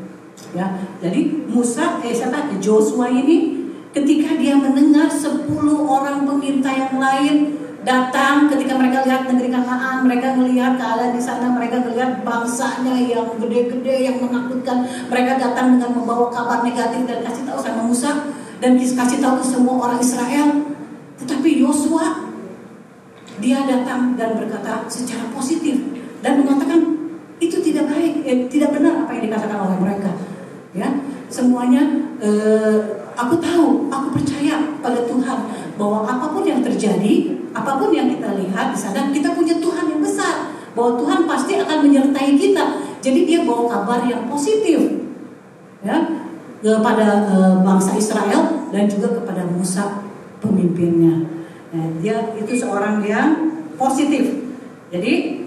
Ya, jadi Yosua ini ketika dia mendengar 10 orang pengintai yang lain datang, ketika mereka lihat negeri Kanaan, mereka melihat keadaan di sana, mereka melihat bangsanya yang gede-gede, yang menakutkan. Mereka datang dengan membawa kabar negatif dan kasih tahu sama Musa dan kasih tahu ke semua orang Israel. Tetapi Yosua dia datang dan berkata secara positif dan mengatakan itu tidak baik, tidak benar apa yang dikatakan oleh mereka. Ya, semuanya aku tahu, aku percaya pada Tuhan bahwa apapun yang terjadi, apapun yang kita lihat di sana, kita punya Tuhan yang besar, bahwa Tuhan pasti akan menyertai kita. Jadi dia bawa kabar yang positif, ya, kepada bangsa Israel dan juga kepada Musa pemimpinnya. Nah, dia itu seorang yang positif. Jadi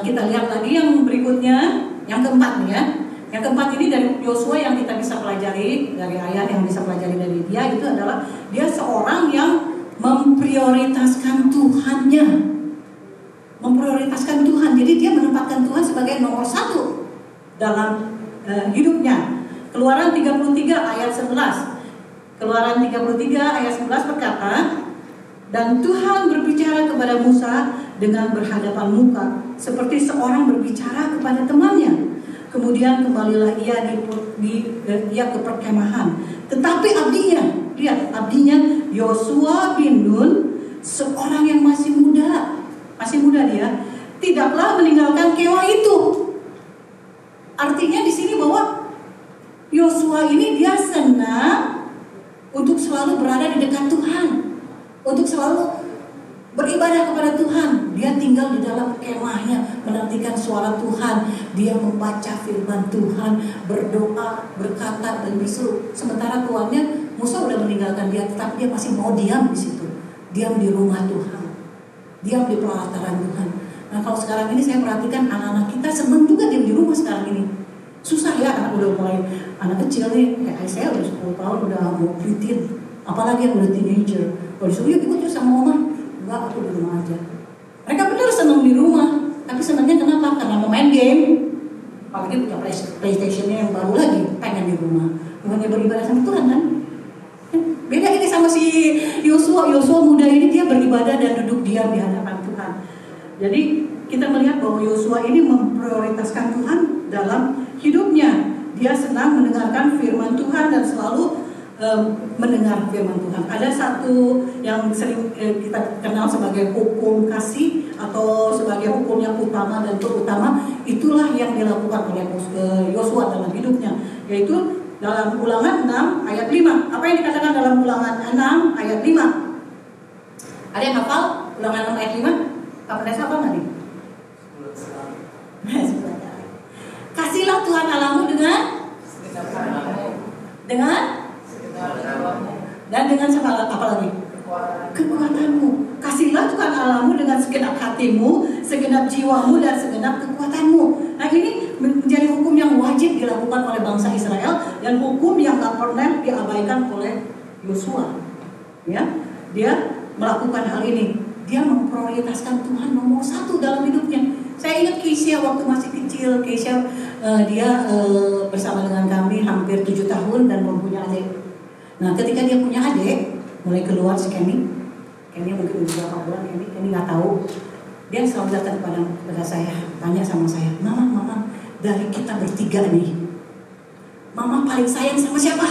kita lihat lagi yang berikutnya, yang keempat nih ya. Yang keempat ini dari Yosua yang kita bisa pelajari, dari ayat yang bisa pelajari dari dia, itu adalah dia seorang yang memprioritaskan Tuhannya. memprioritaskan Tuhan. Jadi dia menempatkan Tuhan sebagai nomor satu dalam hidupnya. Keluaran 33 ayat 11. Keluaran 33 ayat 11 berkata, dan Tuhan berbicara kepada Musa dengan berhadapan muka, seperti seorang berbicara kepada temannya. Kemudian kembalilah ia ke perkemahan. Tetapi abdinya Yosua bin Nun, seorang yang masih muda dia, tidaklah meninggalkan kemah itu. Artinya di sini bahwa Yosua ini dia senang untuk selalu berada di dekat Tuhan, untuk selalu beribadah kepada Tuhan. Dia tinggal di dalam kemahnya, menantikan suara Tuhan. Dia membaca firman Tuhan, berdoa, berkata, dan disuruh. Sementara tuannya Musa udah meninggalkan dia, tetapi dia masih mau diam di situ, diam di rumah Tuhan, diam di pelataran Tuhan. Nah, kalau sekarang ini saya perhatikan anak-anak kita senang juga diam di rumah sekarang ini. Susah ya, anak udah mulai, anak kecil nih, kayak saya udah 10 tahun udah mau preteen, apalagi yang udah teenager. Kalau disuruh yuk ikut sama mama, enggak, aku di rumah aja. Mereka benar senang di rumah, tapi senangnya kenapa? Karena mau main game, apalagi punya PlayStation-nya yang baru lagi, pengen di rumah. Bukannya beribadah sama Tuhan kan? Beda ini sama si Yosua muda ini, dia beribadah dan duduk diam di hadapan Tuhan. Jadi kita melihat bahwa Yosua ini memprioritaskan Tuhan dalam hidupnya. Dia senang mendengarkan firman Tuhan dan selalu mendengar firman Tuhan. Ada satu yang sering kita kenal sebagai hukum kasih atau sebagai hukum yang utama dan terutama, itulah yang dilakukan oleh Yosua dalam hidupnya, yaitu dalam Ulangan 6 ayat 5. Apa yang dikatakan dalam Ulangan 6 ayat 5? Ada yang hafal Ulangan 6 ayat 5? Kapan hafal nggak nih? Kasihlah Tuhan Allahmu dengan dan dengan apa lagi? Kekuatanmu. Kasihlah Tuhan Allahmu dengan segenap hatimu, segenap jiwamu, dan segenap kekuatanmu. Nah, ini menjadi hukum yang wajib dilakukan oleh bangsa Israel dan hukum yang tak pernah diabaikan oleh Yosua. Ya, dia melakukan hal ini. Dia memprioritaskan Tuhan nomor satu dalam hidupnya. Saya ingat Keisha waktu masih kecil. Keisha dia bersama dengan kami hampir 7 tahun dan mempunyai adik. Nah, ketika dia punya adik, mulai keluar si Kenny mungkin beberapa bulan, Kenny nggak tahu. Dia selalu datang kepada saya, tanya sama saya, Mama, dari kita bertiga nih, Mama paling sayang sama siapa?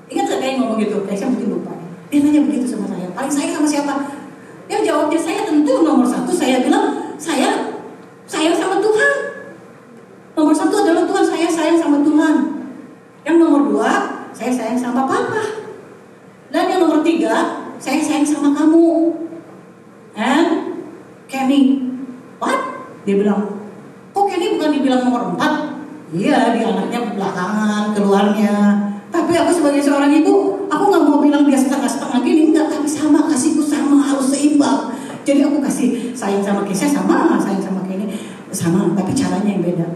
Ingat nggak kayak ngomong gitu? Keisha mungkin lupa. Dia nanya begitu sama saya, paling sayang sama siapa? Dia jawabnya, saya tentu nomor satu. Saya bilang, saya sayang sama Tuhan. Nomor satu adalah Tuhan, saya sayang sama Tuhan. Yang nomor 2, saya sayang sama Papa. Dan yang nomor 3, saya sayang sama kamu. And Kenny, what? Dia bilang, kok Kenny bukan dibilang nomor 4? Iya, dia anaknya belakangan keluarnya. Tapi aku sebagai seorang ibu, aku gak mau bilang dia setengah-setengah gini, enggak. Tapi sama, kasihku sama, harus seimbang. Jadi aku kasih sayang sama Keisha sama, sayang sama Kenny sama, tapi caranya yang beda.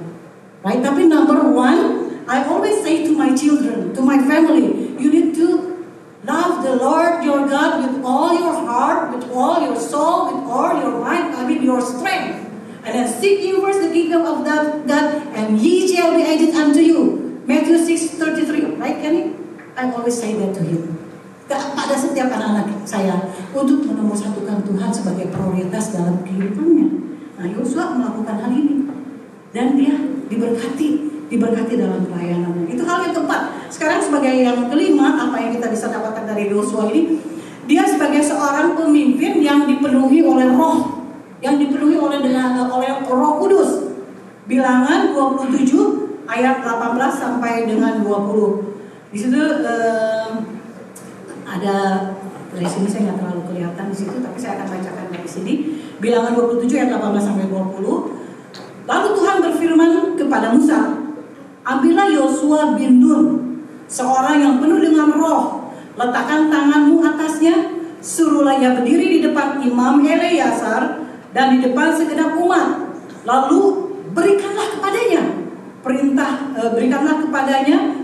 Right? Tapi number 1, I always say to my children, to my family, you need to love the Lord your God with all your heart, with all your soul, with all your mind, your strength. And then seek ye first the kingdom of God, and ye shall be added unto you. Matthew 6:33, right Kenny? I always say that to him. Pada setiap anak-anak saya untuk menomorsatukan Tuhan sebagai prioritas dalam kehidupannya. Nah, Yosua melakukan hal ini dan dia diberkati dalam pelayanannya. Itu hal yang keempat. Sekarang sebagai yang kelima, apa yang kita bisa dapatkan dari Yosua ini? Dia sebagai seorang pemimpin yang dipenuhi oleh Roh, yang dipenuhi oleh Roh Kudus. Bilangan 27 ayat 18 sampai dengan 20. Di situ ada, dari sini saya nggak terlalu kelihatan di situ, tapi saya akan bacakan dari sini. Bilangan 27 ayat 18 sampai 20. Lalu Tuhan berfirman kepada Musa, ambillah Yosua bin Nun, seorang yang penuh dengan Roh, letakkan tanganmu atasnya, suruhlah ia berdiri di depan Imam Eleazar dan di depan segenap umat. Lalu berikanlah kepadanya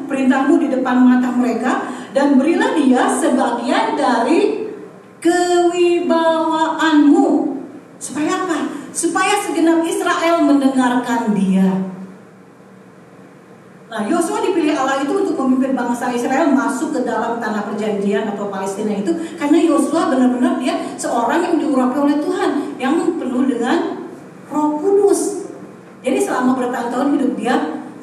perintahmu di depan mata mereka, dan berilah dia sebagian dari kewibawaanmu. Supaya apa? supaya segenap Israel mendengarkan dia. Nah, Yosua dipilih Allah itu untuk memimpin bangsa Israel masuk ke dalam tanah perjanjian atau Palestina itu karena Yosua benar-benar dia seorang yang diurapi oleh Tuhan, yang penuh dengan Roh Kudus. Jadi selama bertahun-tahun hidup dia,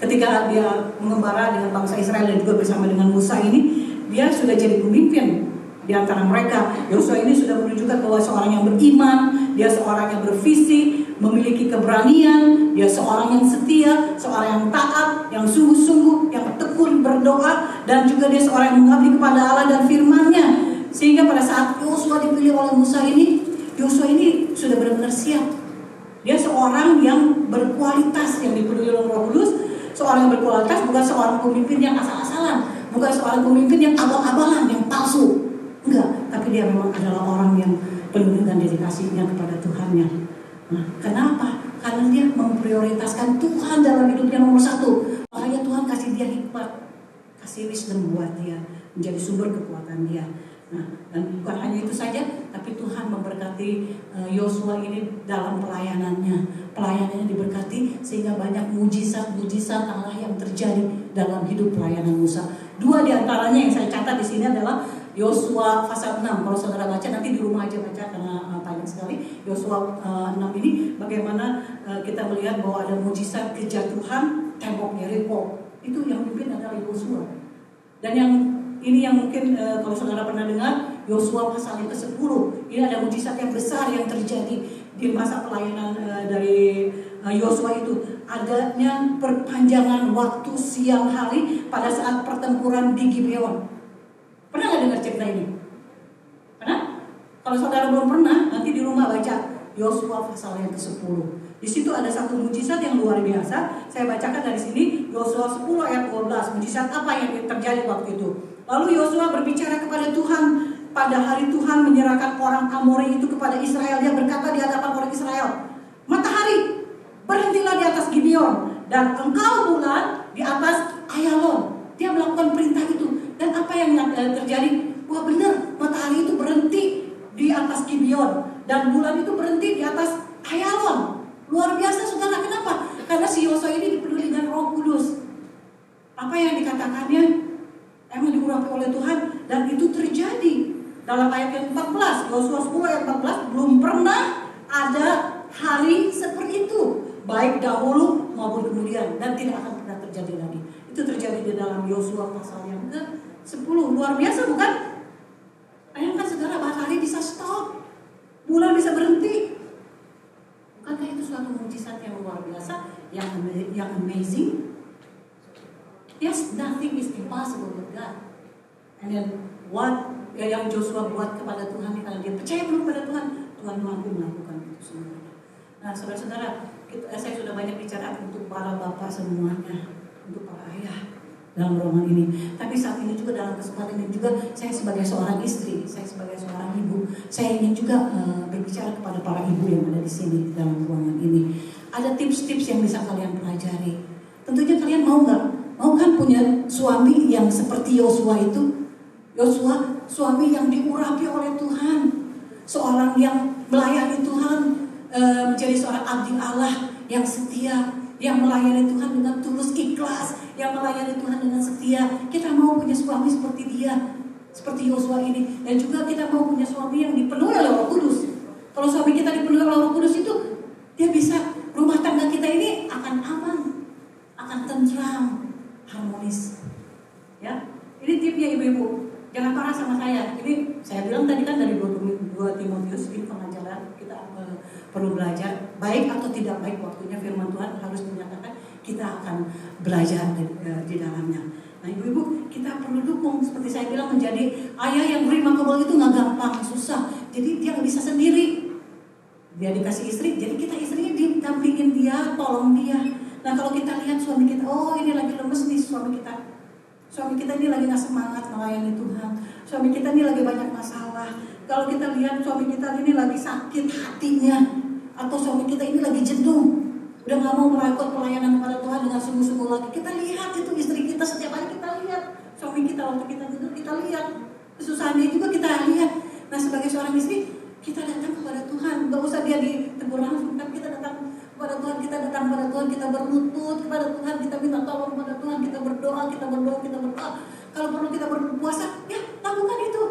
ketika dia mengembara dengan bangsa Israel dan juga bersama dengan Musa ini, dia sudah jadi pemimpin di antara mereka. Yosua ini sudah menunjukkan bahwa seorang yang beriman, dia seorang yang bervisi, memiliki keberanian, dia seorang yang setia, seorang yang taat, yang sungguh-sungguh, yang tekun berdoa, dan juga dia seorang yang mengabdi kepada Allah dan firman-Nya. Sehingga pada saat Yosua dipilih oleh Musa ini, Yosua ini sudah benar-benar siap. Dia seorang yang berkualitas, yang dipenuhi oleh Roh Kudus, seorang yang berkualitas, bukan seorang pemimpin yang asal-asalan, bukan seorang pemimpin yang abal-abalan, yang palsu. Enggak, tapi dia memang adalah orang yang penuh dengan dedikasinya kepada Tuhannya. Nah, kenapa? Karena dia memprioritaskan Tuhan dalam hidupnya nomor satu. Makanya Tuhan kasih dia hikmat, kasih wisdom buat dia, menjadi sumber kekuatan dia. Nah, dan bukan hanya itu saja, tapi Tuhan memberkati Yosua ini dalam pelayanannya. Pelayanannya diberkati sehingga banyak mujizat-mujizat Allah yang terjadi dalam hidup pelayanan Musa. Dua di antaranya yang saya catat di sini adalah Yosua pasal 6. Kalau saudara baca nanti di rumah aja baca karena panjang sekali. Yosua 6 ini bagaimana kita melihat bahwa ada mujizat kejatuhan tembok Yeriko. Itu yang pimpin adalah Yosua. Dan ini yang mungkin kalau saudara pernah dengar Yosua pasal yang ke-10. Ini ada mujizat yang besar yang terjadi di masa pelayanan dari Yosua itu. Adanya perpanjangan waktu siang hari pada saat pertempuran di Gibeon. Pernah nggak dengar cerita ini? Pernah? Kalau saudara belum pernah, nanti di rumah baca Yosua pasal yang ke-10. Di situ ada satu mujizat yang luar biasa. Saya bacakan dari sini, Yosua 10 ayat 12. Mujizat apa yang terjadi waktu itu? Lalu Yosua berbicara kepada Tuhan. Pada hari Tuhan menyerahkan orang Amori itu kepada Israel. Dia berkata di hadapan orang Israel, matahari, berhentilah di atas Gibeon, dan engkau bulan di atas Ayalon. Dia melakukan perintah itu. Dan apa yang terjadi? Wah benar, matahari itu berhenti di atas Gibeon dan bulan itu berhenti di atas Ayalon. Luar biasa saudara, kenapa? Karena si Yosua ini dipenuhi dengan Roh Kudus. Apa yang dikatakannya emang diurapi oleh Tuhan dan itu terjadi. Dalam ayat yang 14, Yosua 10 ayat 14, belum pernah ada hari seperti itu, baik dahulu maupun kemudian, dan tidak akan pernah terjadi lagi. Itu terjadi di dalam Yosua pasal yang ke-10. Luar biasa bukan? Bayangkan saudara, matahari bisa stop, bulan bisa berhenti. Bukankah itu suatu mujizat yang luar biasa, yang amazing? Yes, nothing is impossible with God. And then what yang Joshua buat kepada Tuhan, karena dia percaya penuh kepada Tuhan, Tuhan mampu melakukan itu semuanya. Nah, saudara-saudara, saya sudah banyak bicara untuk para bapak semuanya, untuk para ayah dalam ruangan ini. Tapi saat ini juga dalam kesempatan ini juga saya sebagai seorang istri, saya sebagai seorang ibu, saya ingin juga berbicara kepada para ibu yang ada di sini dalam ruangan ini. Ada tips-tips yang bisa kalian pelajari. Tentunya kalian mau nggak? Mau kan punya suami yang seperti Yosua itu? Yosua, suami yang diurapi oleh Tuhan, seorang yang melayani Tuhan, menjadi seorang abdi Allah yang setia, yang melayani Tuhan dengan tulus ikhlas, yang melayani Tuhan dengan setia. Kita mau punya suami seperti dia, seperti Yosua ini. Dan juga kita mau punya suami yang dipenuhi oleh Roh Kudus. Kalau suami kita dipenuhi oleh Roh Kudus itu, dia bisa, rumah tangga kita ini akan aman, akan tentram, harmonis. Ya, ini tipnya ibu-ibu. Jangan marah sama saya. Ini saya bilang tadi kan dari 2 Timotius, ini pengajaran kita perlu belajar. Baik atau tidak baik waktunya firman Tuhan harus menyatakan kita akan belajar di dalamnya. Nah ibu-ibu, kita perlu dukung. Seperti saya bilang, menjadi ayah yang beri makabul itu nggak gampang, susah. Jadi dia nggak bisa sendiri. Dia dikasih istri, jadi kita istrinya didampingin dia, tolong dia. Nah kalau kita lihat suami kita, oh ini lagi lemes nih suami kita. Suami kita ini lagi gak semangat melayani Tuhan. Suami kita ini lagi banyak masalah. Kalau kita lihat suami kita ini lagi sakit hatinya, atau suami kita ini lagi jenuh, udah gak mau melakukan pelayanan kepada Tuhan dengan sungguh-sungguh lagi. Kita lihat itu istri kita, setiap hari kita lihat. Suami kita waktu kita tidur kita lihat. Kesusahan dia juga kita lihat. Nah sebagai seorang istri, Kita datang kepada Tuhan, gak usah dia ditegur langsung, tapi kita datang kepada Tuhan, kita datang kepada Tuhan, kita berlutut kepada Tuhan, kita minta tolong kepada Tuhan, kita berdoa. Kalau perlu kita berpuasa, ya lakukan itu.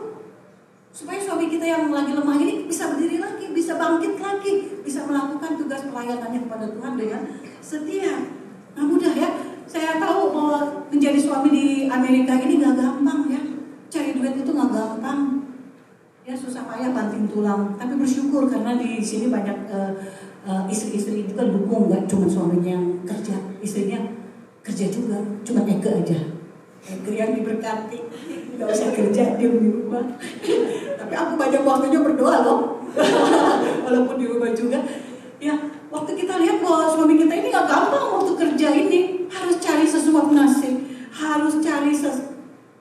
Supaya suami kita yang lagi lemah ini bisa berdiri lagi, bisa bangkit lagi, bisa melakukan tugas pelayanannya kepada Tuhan dengan setia. Nah mudah ya, saya tahu bahwa menjadi suami di Amerika ini gak gampang ya. Cari duit itu gak gampang. Ya susah payah banting tulang, tapi bersyukur karena di sini banyak istri-istri juga dukung, nggak cuma suaminya yang kerja, istrinya kerja juga, cuma Eke aja. Eke yang diberkati, nggak usah kerja, diam di rumah. Tapi aku banyak waktunya berdoa loh, walaupun di rumah juga. Ya waktu kita lihat bahwa suami kita ini nggak gampang waktu kerja ini, harus cari sesuap nasi, harus cari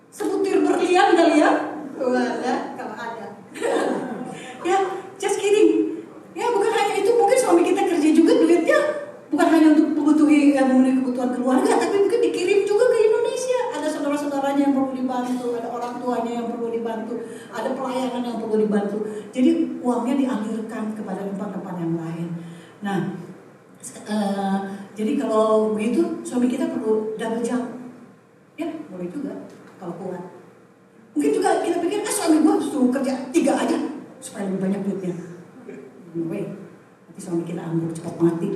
sebutir berlian kali ya, kalau ada. Ya, just kidding. Ya, bukan hanya itu, mungkin suami kita kerja juga duitnya bukan hanya untuk memenuhi kebutuhan keluarga, tapi mungkin dikirim juga ke Indonesia. Ada saudara-saudaranya yang perlu dibantu, ada orang tuanya yang perlu dibantu, ada pelayanan yang perlu dibantu. Jadi uangnya dialirkan kepada tempat-tempat yang lain. Nah, jadi kalau begitu suami kita perlu double job. Ya, boleh juga kalau kuat. Mungkin juga kita pikir, suami gue suruh kerja 3 aja supaya lebih banyak duitnya. Nanti suami kita ambil cepat mati.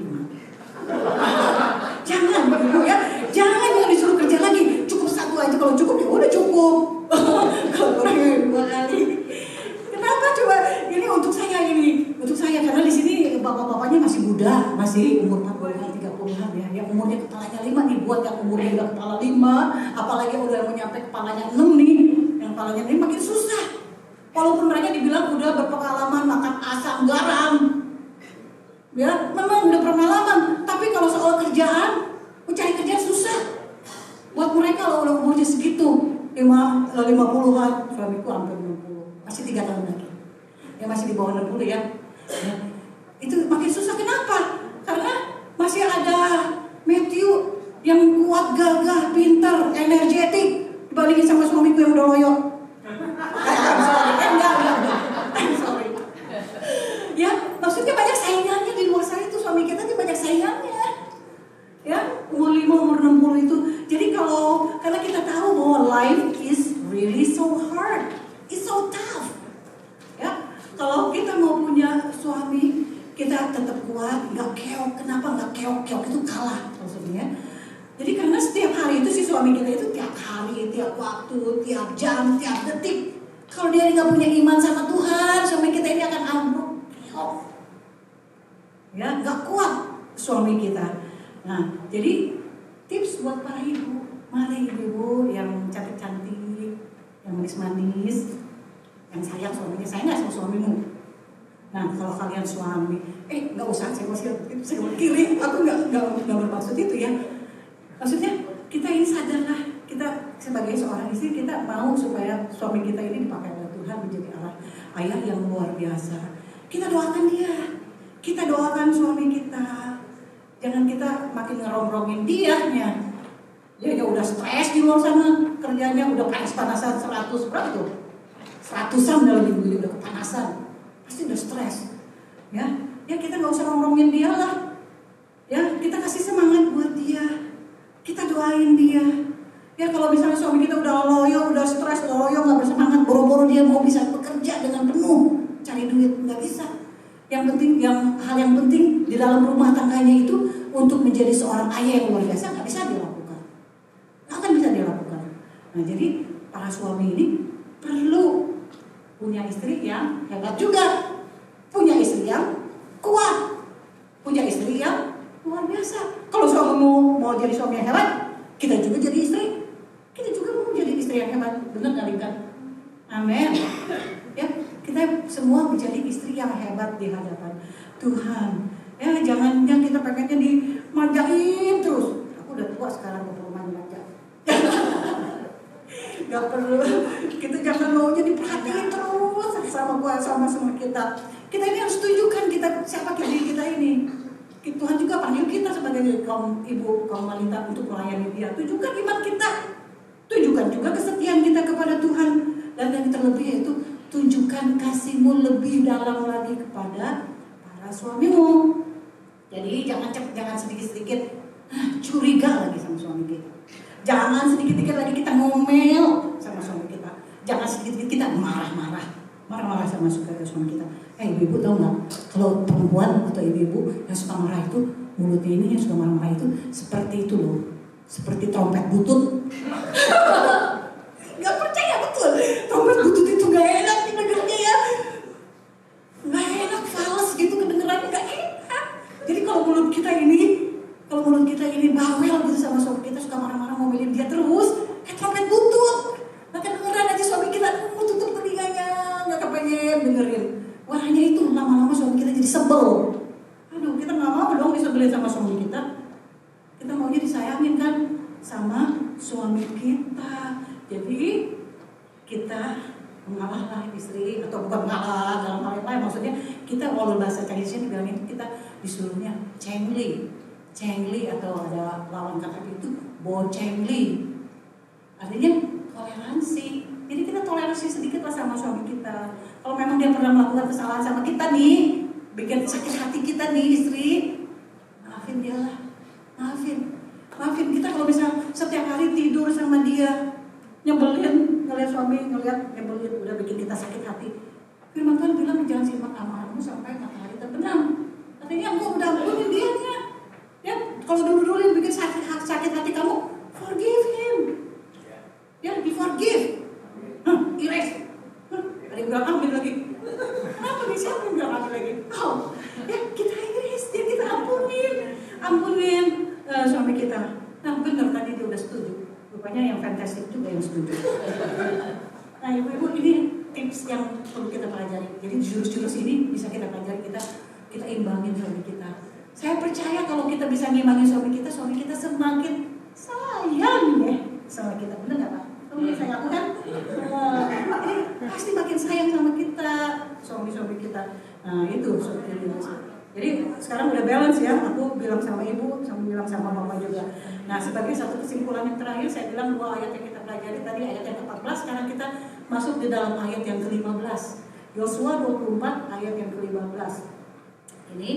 Jangan begitu ya, jangan disuruh kerja lagi. Cukup 1 aja, kalau cukup ya udah cukup. Kalau kurang 2 kali. Kenapa coba? Ini untuk saya karena di sini bapak-bapaknya masih muda, masih umur 40-an, 30-an ya. Yang umurnya kepalanya 5 dibuat yang umurnya udah kepala 5, apalagi udah yang nyampe kepalanya 6 nih. Yang kepalanya ini makin susah. Walaupun mereka dibilang udah berpengalaman makan asam garam, ya memang udah berpengalaman. Tapi kalau soal kerjaan, mencari kerjaan susah. Buat mereka kalau udah umurnya segitu, 50-an, suamiku hampir 60, masih 3 tahun lagi. Ya masih di bawah 60 ya. Itu makin susah. Kenapa? Karena masih ada Matthew yang kuat, gagah, pintar, energetik dibandingin sama suamiku yang udah loyo. Sorry. Ya, maksudnya banyak saingannya di luar sana itu, suami kita tuh banyak saingannya. Ya, umur 5, umur 60 itu. Jadi karena kita tahu bahwa life is really so hard. It's so tough. Ya, kalau kita mau punya suami, kita tetap kuat, nggak keok. Kenapa nggak keok? Keok itu kalah maksudnya. Jadi karena setiap hari itu si suami kita itu tiap hari, tiap waktu, tiap jam, tiap detik. Kalau dia nggak punya iman sama Tuhan, suami kita ini akan ambruk. Ya, nggak kuat suami kita. Nah, jadi tips buat para ibu, mari ibu yang cantik-cantik, yang manis-manis, yang sayang suaminya, saya nggak sama suamimu. Nah, kalau kalian suami, nggak usah saya mau kiri, aku nggak bermaksud itu ya. Maksudnya kita ini sadarlah, kita sebagai seorang istri kita mau supaya suami kita ini dipakai oleh Tuhan menjadi ayah yang luar biasa. Kita doakan dia, kita doakan suami kita. Jangan kita makin ngerongrongin dianya. Dia udah stres di luar sana, kerjanya udah panas-panasan 100 berapa tuh? 100-an dalam minggu ini udah kepanasan, pasti udah stres. Ya kita nggak usah ngongrongin dia lah. Ya kita kasih semangat buat dia. Kita doain dia. Ya kalau misalnya suami kita udah loyo, udah stres, loyo, nggak bersemangat, boro-boro dia mau bisa bekerja dengan penuh, cari duit, nggak bisa. Yang penting, hal yang penting di dalam rumah tangganya itu untuk menjadi seorang ayah yang luar biasa nggak bisa dilakukan, nggak akan bisa dilakukan. Nah jadi para suami ini perlu punya istri yang hebat juga, punya istri yang kuat, punya istri yang luar biasa. Kalau suamimu mau jadi suami yang hebat, kita juga jadi istri. Kita juga mau jadi istri yang hebat, benar kali kan? Amin. Ya, kita semua menjadi istri yang hebat di hadapan Tuhan. Ya, jangan kita pengennya dimanjain terus. Aku udah tua sekarang, gak perlu manja. Gak perlu. Kita jangan maunya diperhatiin terus sama kita. Kita ini harus tunjukkan siapa diri kita ini. Tuhan juga panggil kita sebagai kaum ibu, kaum wanita untuk melayani dia. Tunjukkan iman kita, tunjukkan juga kesetiaan kita kepada Tuhan. Dan yang terlebih yaitu tunjukkan kasihmu lebih dalam lagi kepada para suamimu. Jadi jangan sedikit-sedikit curiga lagi sama suami kita. Jangan sedikit-sedikit lagi kita ngomel sama suami kita. Jangan sedikit-sedikit kita marah-marah sama suami kita. Ibu-ibu tahu nggak? Kalau perempuan atau ibu-ibu yang suka marah itu, mulutnya ini yang suka marah-marah itu seperti itu loh, seperti trompet butut. Gak percaya betul, trompet butut itu gak enak didengarnya ya. Gak enak, fals gitu kedengerannya, gak enak. Jadi kalau mulut kita ini bawel gitu sama suami kita, suka marah-marah ngomelin dia terus, kayak trompet butut. Gak kedengeran aja suami kita, tutup telinganya, gak kepengen dengerin. Warnanya itu lama-lama suami kita jadi sebel. Aduh, kita gak mau dong disebelin sama suami kita. Kita maunya disayangin kan sama suami kita. Jadi kita mengalahlah istri, atau bukan mengalah dalam hal yang lain, maksudnya kita walau bahasa Chinese-nya dibilangin kita disuruhnya cengli atau ada lawan kata itu bocengli, artinya toleransi. Jadi kita toleransi sedikit lah sama suami kita. Kalau memang dia pernah melakukan kesalahan sama kita nih, bikin sakit hati kita nih istri, maafin dia lah, maafin kita. Kalau bisa setiap hari tidur sama dia nyebelin, ngeliat suami nyebelin, udah bikin kita sakit hati. Firman Tuhan bilang jangan simpan amarahmu sampai matahari terbenam. Artinya engkau udah ampunin dia nya. Ya, kalau dulu yang bikin sakit hati kamu, forgive him. Ya, di forgive. Erase. Ada yang bilang ambil lagi. Kenapa nih, siapa yang bilang ambil lagi? Oh, ya kita erase, dia kita ampunin suami kita. Nah benar tadi dia udah setuju. Rupanya yang fantastik juga yang setuju. Nah ibu-ibu, ini tips yang perlu kita pelajari. Jadi jurus-jurus ini bisa kita pelajari, kita imbangin suami kita. Saya percaya kalau kita bisa ngimbangin suami kita semakin sayang deh sama kita. Bener nggak Pak? Kamu sayang aku kan? Ini pasti makin sayang sama kita, suami-suami kita. Nah itu seperti itu. Jadi sekarang udah balance ya, aku bilang sama ibu, bilang sama mama juga. Nah sebagai satu kesimpulan yang terakhir, saya bilang 2 ayat yang kita pelajari tadi, ayat yang ke-14, sekarang kita masuk di dalam ayat yang ke-15. Yosua 24 ayat yang ke-15. Ini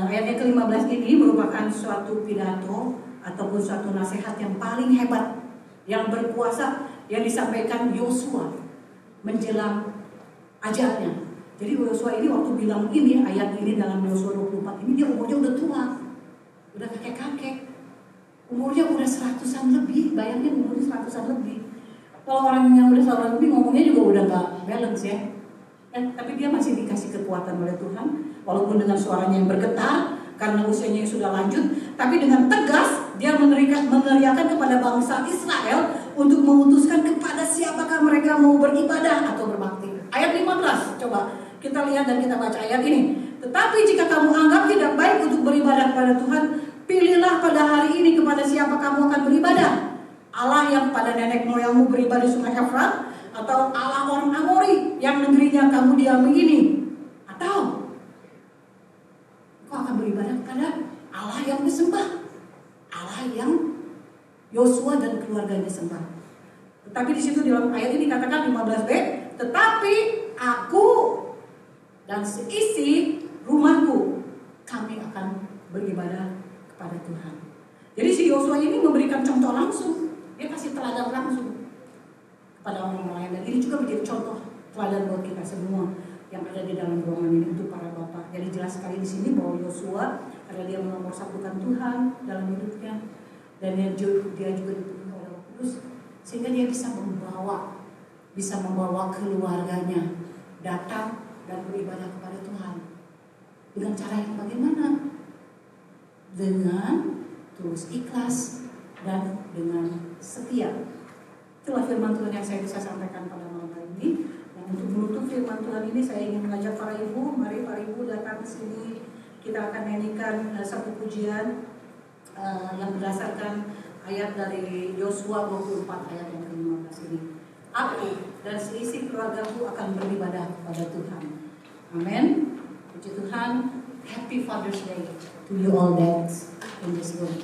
ayat yang ke-15 ini merupakan suatu pidato ataupun suatu nasihat yang paling hebat, yang berkuasa, yang disampaikan Yosua menjelang ajalnya. Jadi Yosua ini waktu bilang ini, ayat ini dalam Yosua 24 ini, dia umurnya udah tua, udah kakek-kakek, umurnya udah 100-an lebih, bayangin umurnya 100-an lebih. Kalau orang yang udah 100-an lebih ngomongnya juga udah gak balance ya. Tapi dia masih dikasih kekuatan oleh Tuhan, walaupun dengan suaranya yang bergetar, karena usianya yang sudah lanjut, tapi dengan tegas dia meneriakan kepada bangsa Israel untuk memutuskan kepada siapakah mereka mau beribadah atau berbakti. Ayat 15, coba kita lihat dan kita baca ayat ini. Tetapi jika kamu anggap tidak baik untuk beribadah kepada Tuhan, pilihlah pada hari ini kepada siapa kamu akan beribadah. Allah yang pada nenek moyangmu beribadah di Sungai Efrat, atau Allah orang Amori yang negerinya kamu diami ini, atau kau akan beribadah kepada Allah yang disembah, Allah yang Yosua dan keluarganya sembah. Tetapi di situ dalam ayat ini katakan 15b, tetapi aku dan seisi rumahku kami akan beribadah kepada Tuhan. Jadi si Yosua ini memberikan contoh langsung, dia kasih teladan langsung kepada orang lain, dan ini juga menjadi contoh teladan buat kita semua yang ada di dalam ruangan ini untuk para bapak. Jadi jelas sekali di sini bahwa Yosua karena dia menomorsatukan Tuhan dalam hidupnya, dan dia juga dipenuhi oleh Roh Kudus, sehingga dia bisa membawa keluarganya datang dan beribadah kepada Tuhan. Dengan cara yang bagaimana? Dengan tulus ikhlas dan dengan setia. Itulah firman Tuhan yang saya bisa sampaikan pada malam hari ini. Dan untuk menutup firman Tuhan ini, saya ingin mengajak para ibu, mari para ibu datang ke sini. Kita akan nyanyikan satu pujian yang berdasarkan ayat dari Yosua 24 ayat yang ke-15 ini. Aku dan seisi keluargaku akan beribadah kepada Tuhan. Amin. Puji Tuhan. Happy Father's Day to you all dads in this room.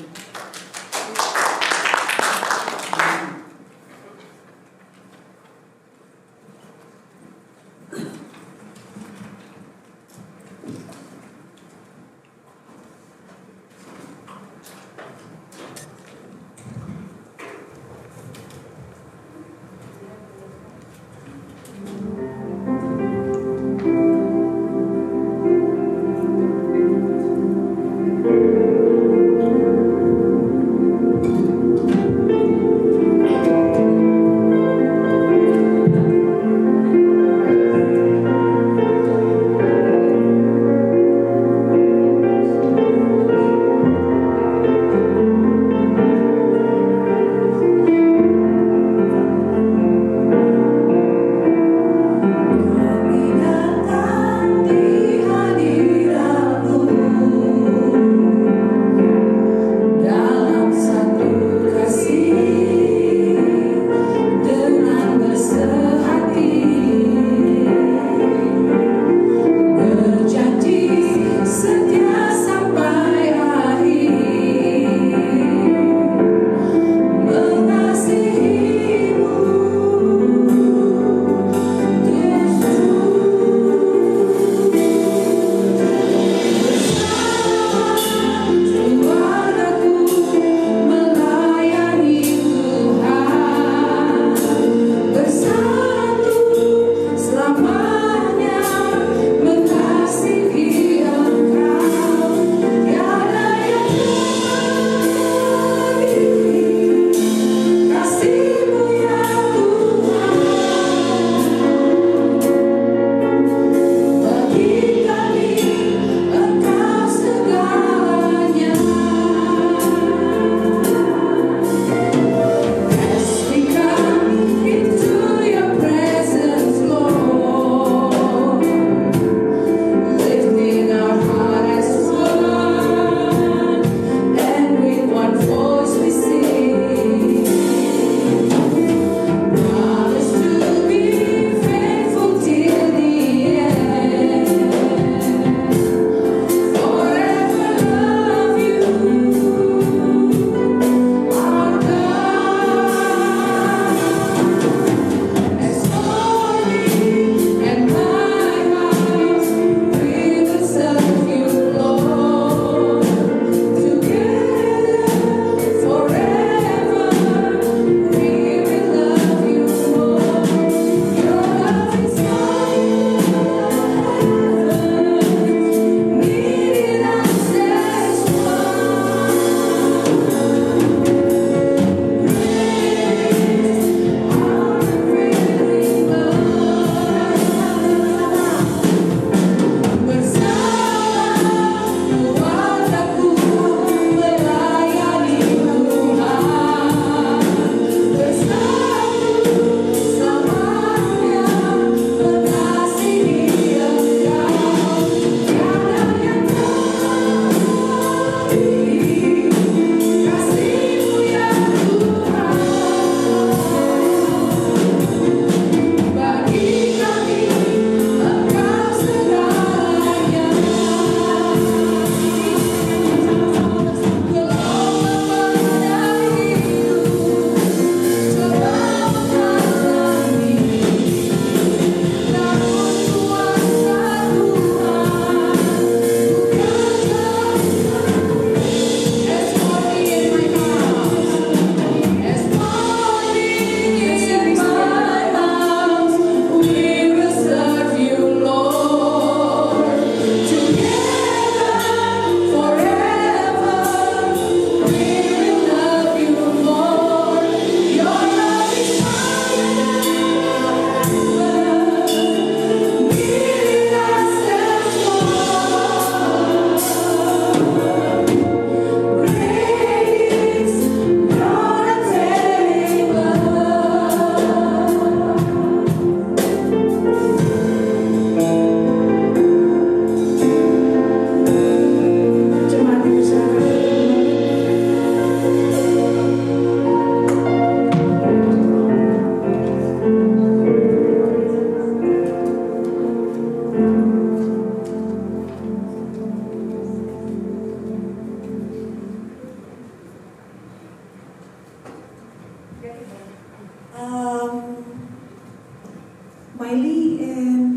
Miley and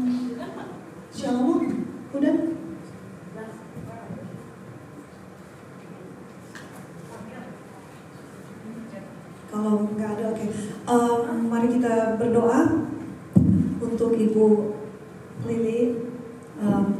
Shalom, udah? Kalau nggak ada, oke. Mari kita berdoa untuk Ibu Lili.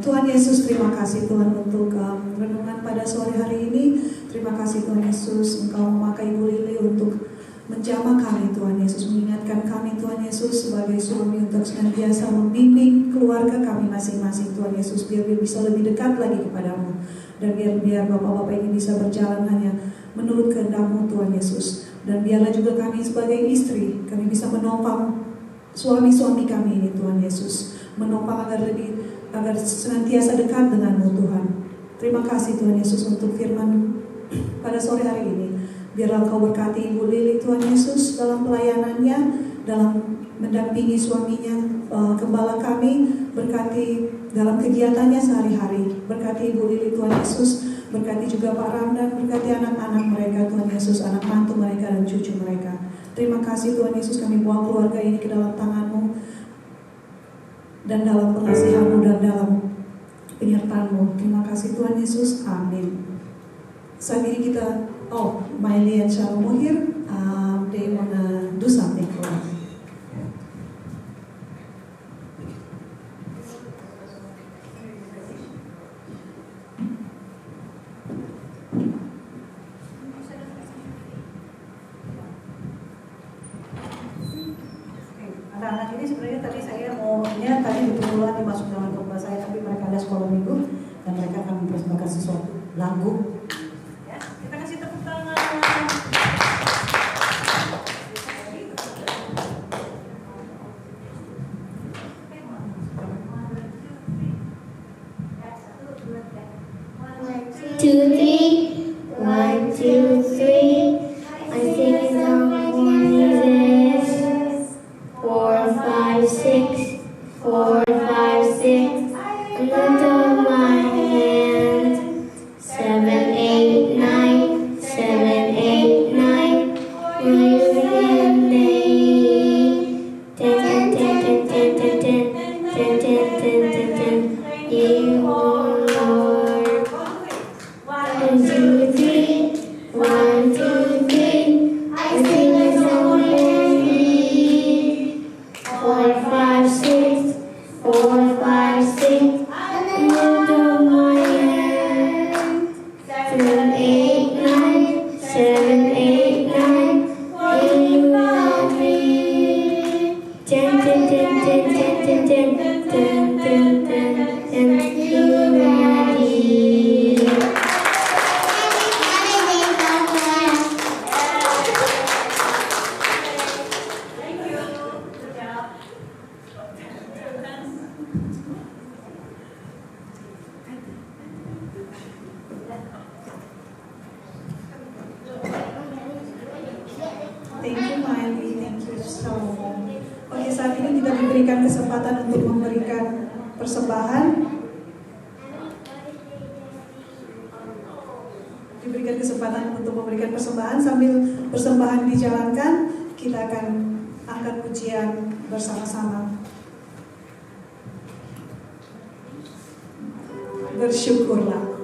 Tuhan Yesus, terima kasih Tuhan untuk renungan pada sore hari ini. Terima kasih Tuhan Yesus, Engkau memakai Ibu Lili untuk menjamah kami Tuhan Yesus, mengingatkan kami Tuhan Yesus sebagai suami untuk senantiasa membimbing keluarga kami masing-masing Tuhan Yesus, biar bisa lebih dekat lagi kepadamu, dan biar Bapak-Bapak ini bisa berjalan hanya menurut kehendak-Mu Tuhan Yesus. Dan biarlah juga kami sebagai istri, kami bisa menopang suami-suami kami ini Tuhan Yesus, menopang agar senantiasa dekat dengan-Mu Tuhan. Terima kasih Tuhan Yesus untuk firman pada sore hari ini. Biarlah Engkau berkati Ibu Lili Tuhan Yesus dalam pelayanannya, dalam mendampingi suaminya, gembala kami, berkati dalam kegiatannya sehari-hari. Berkati Ibu Lili Tuhan Yesus, berkati juga Pak Ramdan, berkati anak-anak mereka Tuhan Yesus, anak mantu mereka dan cucu mereka. Terima kasih Tuhan Yesus, kami bawa keluarga ini ke dalam tangan-Mu, dan dalam pengasihan-Mu dan dalam penyertaan-Mu. Terima kasih Tuhan Yesus, amin. Saat ini kita, Miley and Shalom here, they wanna do something for us. Anak-anak ini sebenarnya tadi saya maunya tadi betul-betul masuk dalam khotbah saya, tapi mereka ada sekolah minggu dan mereka akan mempersembahkan sesuatu lagu. Ya, kita kasih tepuk tangan. Two, three. 1, 2, 3. I sing a song for Jesus. 4, 5, 6. 4, 5, 6. I lift up my hands. 7, 8, 9. 7, 8, 9. Will you hear me? 10, 10, 10, 10, 10, 10, 10, 10, 10, 10, 10. You, oh Lord. 1, 2, 3. 1, 2, 3. I sing a song for me. 4, 5, 6. 4, 5, 6. I lift up my hands. 7, 8, 9. 7, 8, 9. Will you help me? 10, 10, 10, 10, 10, 10, 10, 10, 10, 10, 10. You ready? Thank you Miley, thank you Shalom. Oke, saat ini kita diberikan kesempatan untuk memberikan persembahan. Diberikan kesempatan untuk memberikan persembahan. Sambil persembahan dijalankan, kita akan angkat pujian bersama-sama. Bersyukurlah.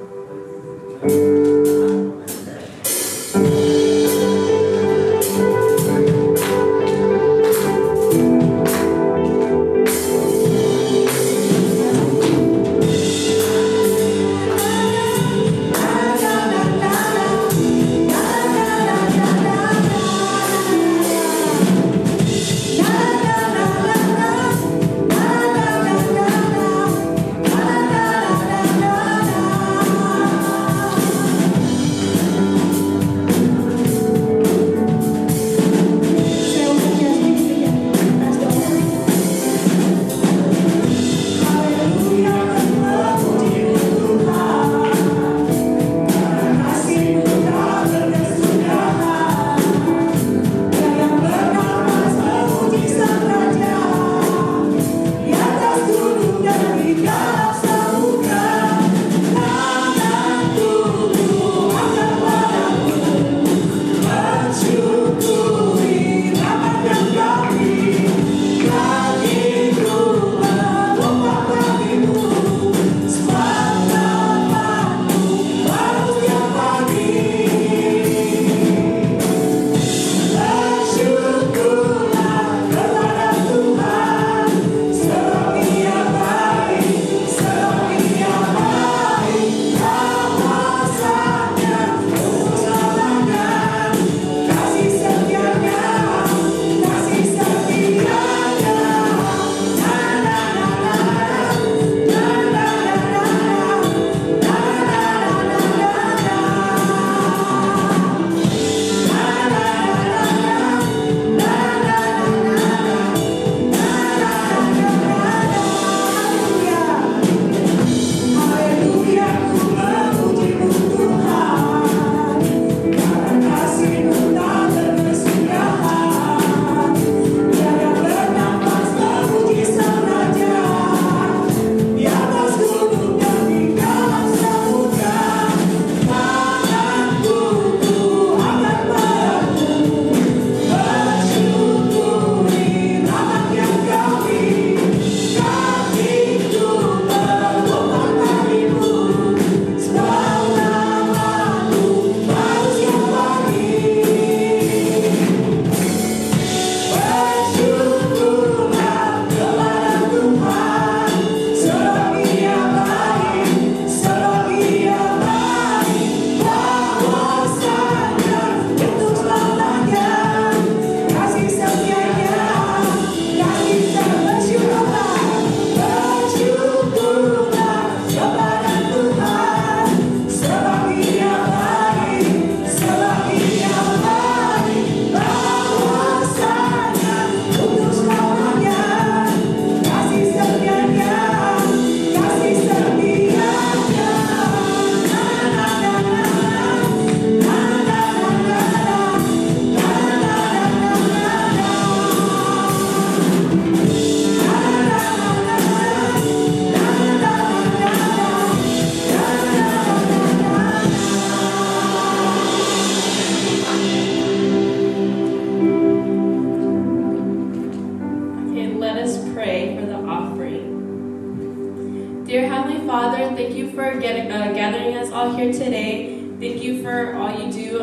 Lord, thank you for gathering us all here today. Thank you for all you do.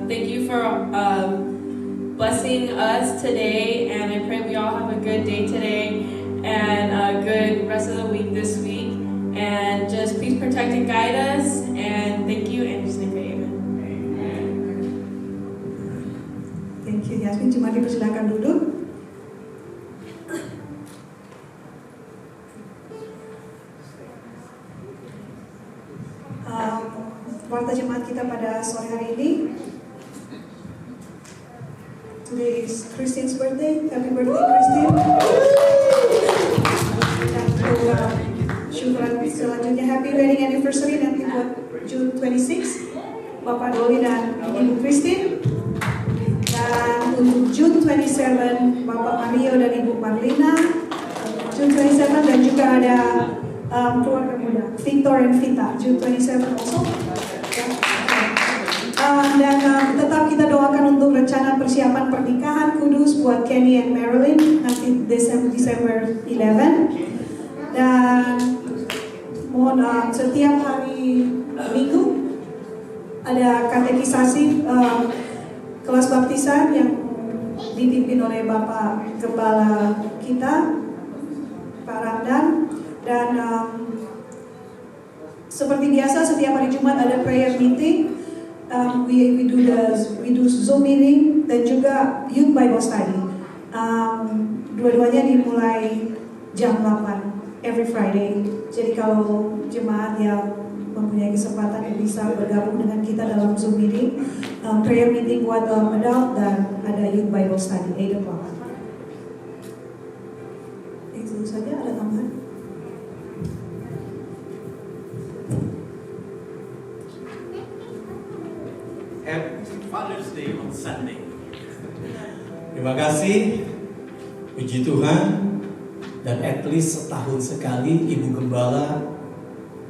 Thank you for blessing us today. And I pray we all have a good day today and a good rest of the week this week. And just please protect and guide us. And thank you. And just name amen. Thank you, Yasmin. Cuma dipersilakan duduk. Warta jemaat kita pada sore hari ini. Today is Christine's birthday. Happy birthday, Christine. Dan program syukuran selanjutnya, happy wedding anniversary nanti buat June 26, Bapak Doli dan Ibu Christine. Dan untuk June 27, Bapak Mario dan Ibu Marlina. June 27 dan juga ada keluarga muda, Victor and Vita, June 27 also. Dan tetap kita doakan untuk rencana persiapan pernikahan kudus buat Kenny and Marilyn nanti Desember 11. Dan mohon setiap hari Minggu ada katekisasi kelas baptisan yang dipimpin oleh Bapak Gembala kita, Pak Ramdan. Dan seperti biasa setiap hari Jumat ada prayer meeting. We do Zoom meeting dan juga Youth Bible Study. Dua-duanya dimulai jam 8 every Friday. Jadi kalau jemaat yang mempunyai kesempatan bisa bergabung dengan kita dalam Zoom meeting, prayer meeting buat adult dan ada Youth Bible Study 8 o'clock. Itu saja, ada tambahan? Happy Father's Day on Sunday. Terima kasih, puji Tuhan. Dan at least setahun sekali Ibu Gembala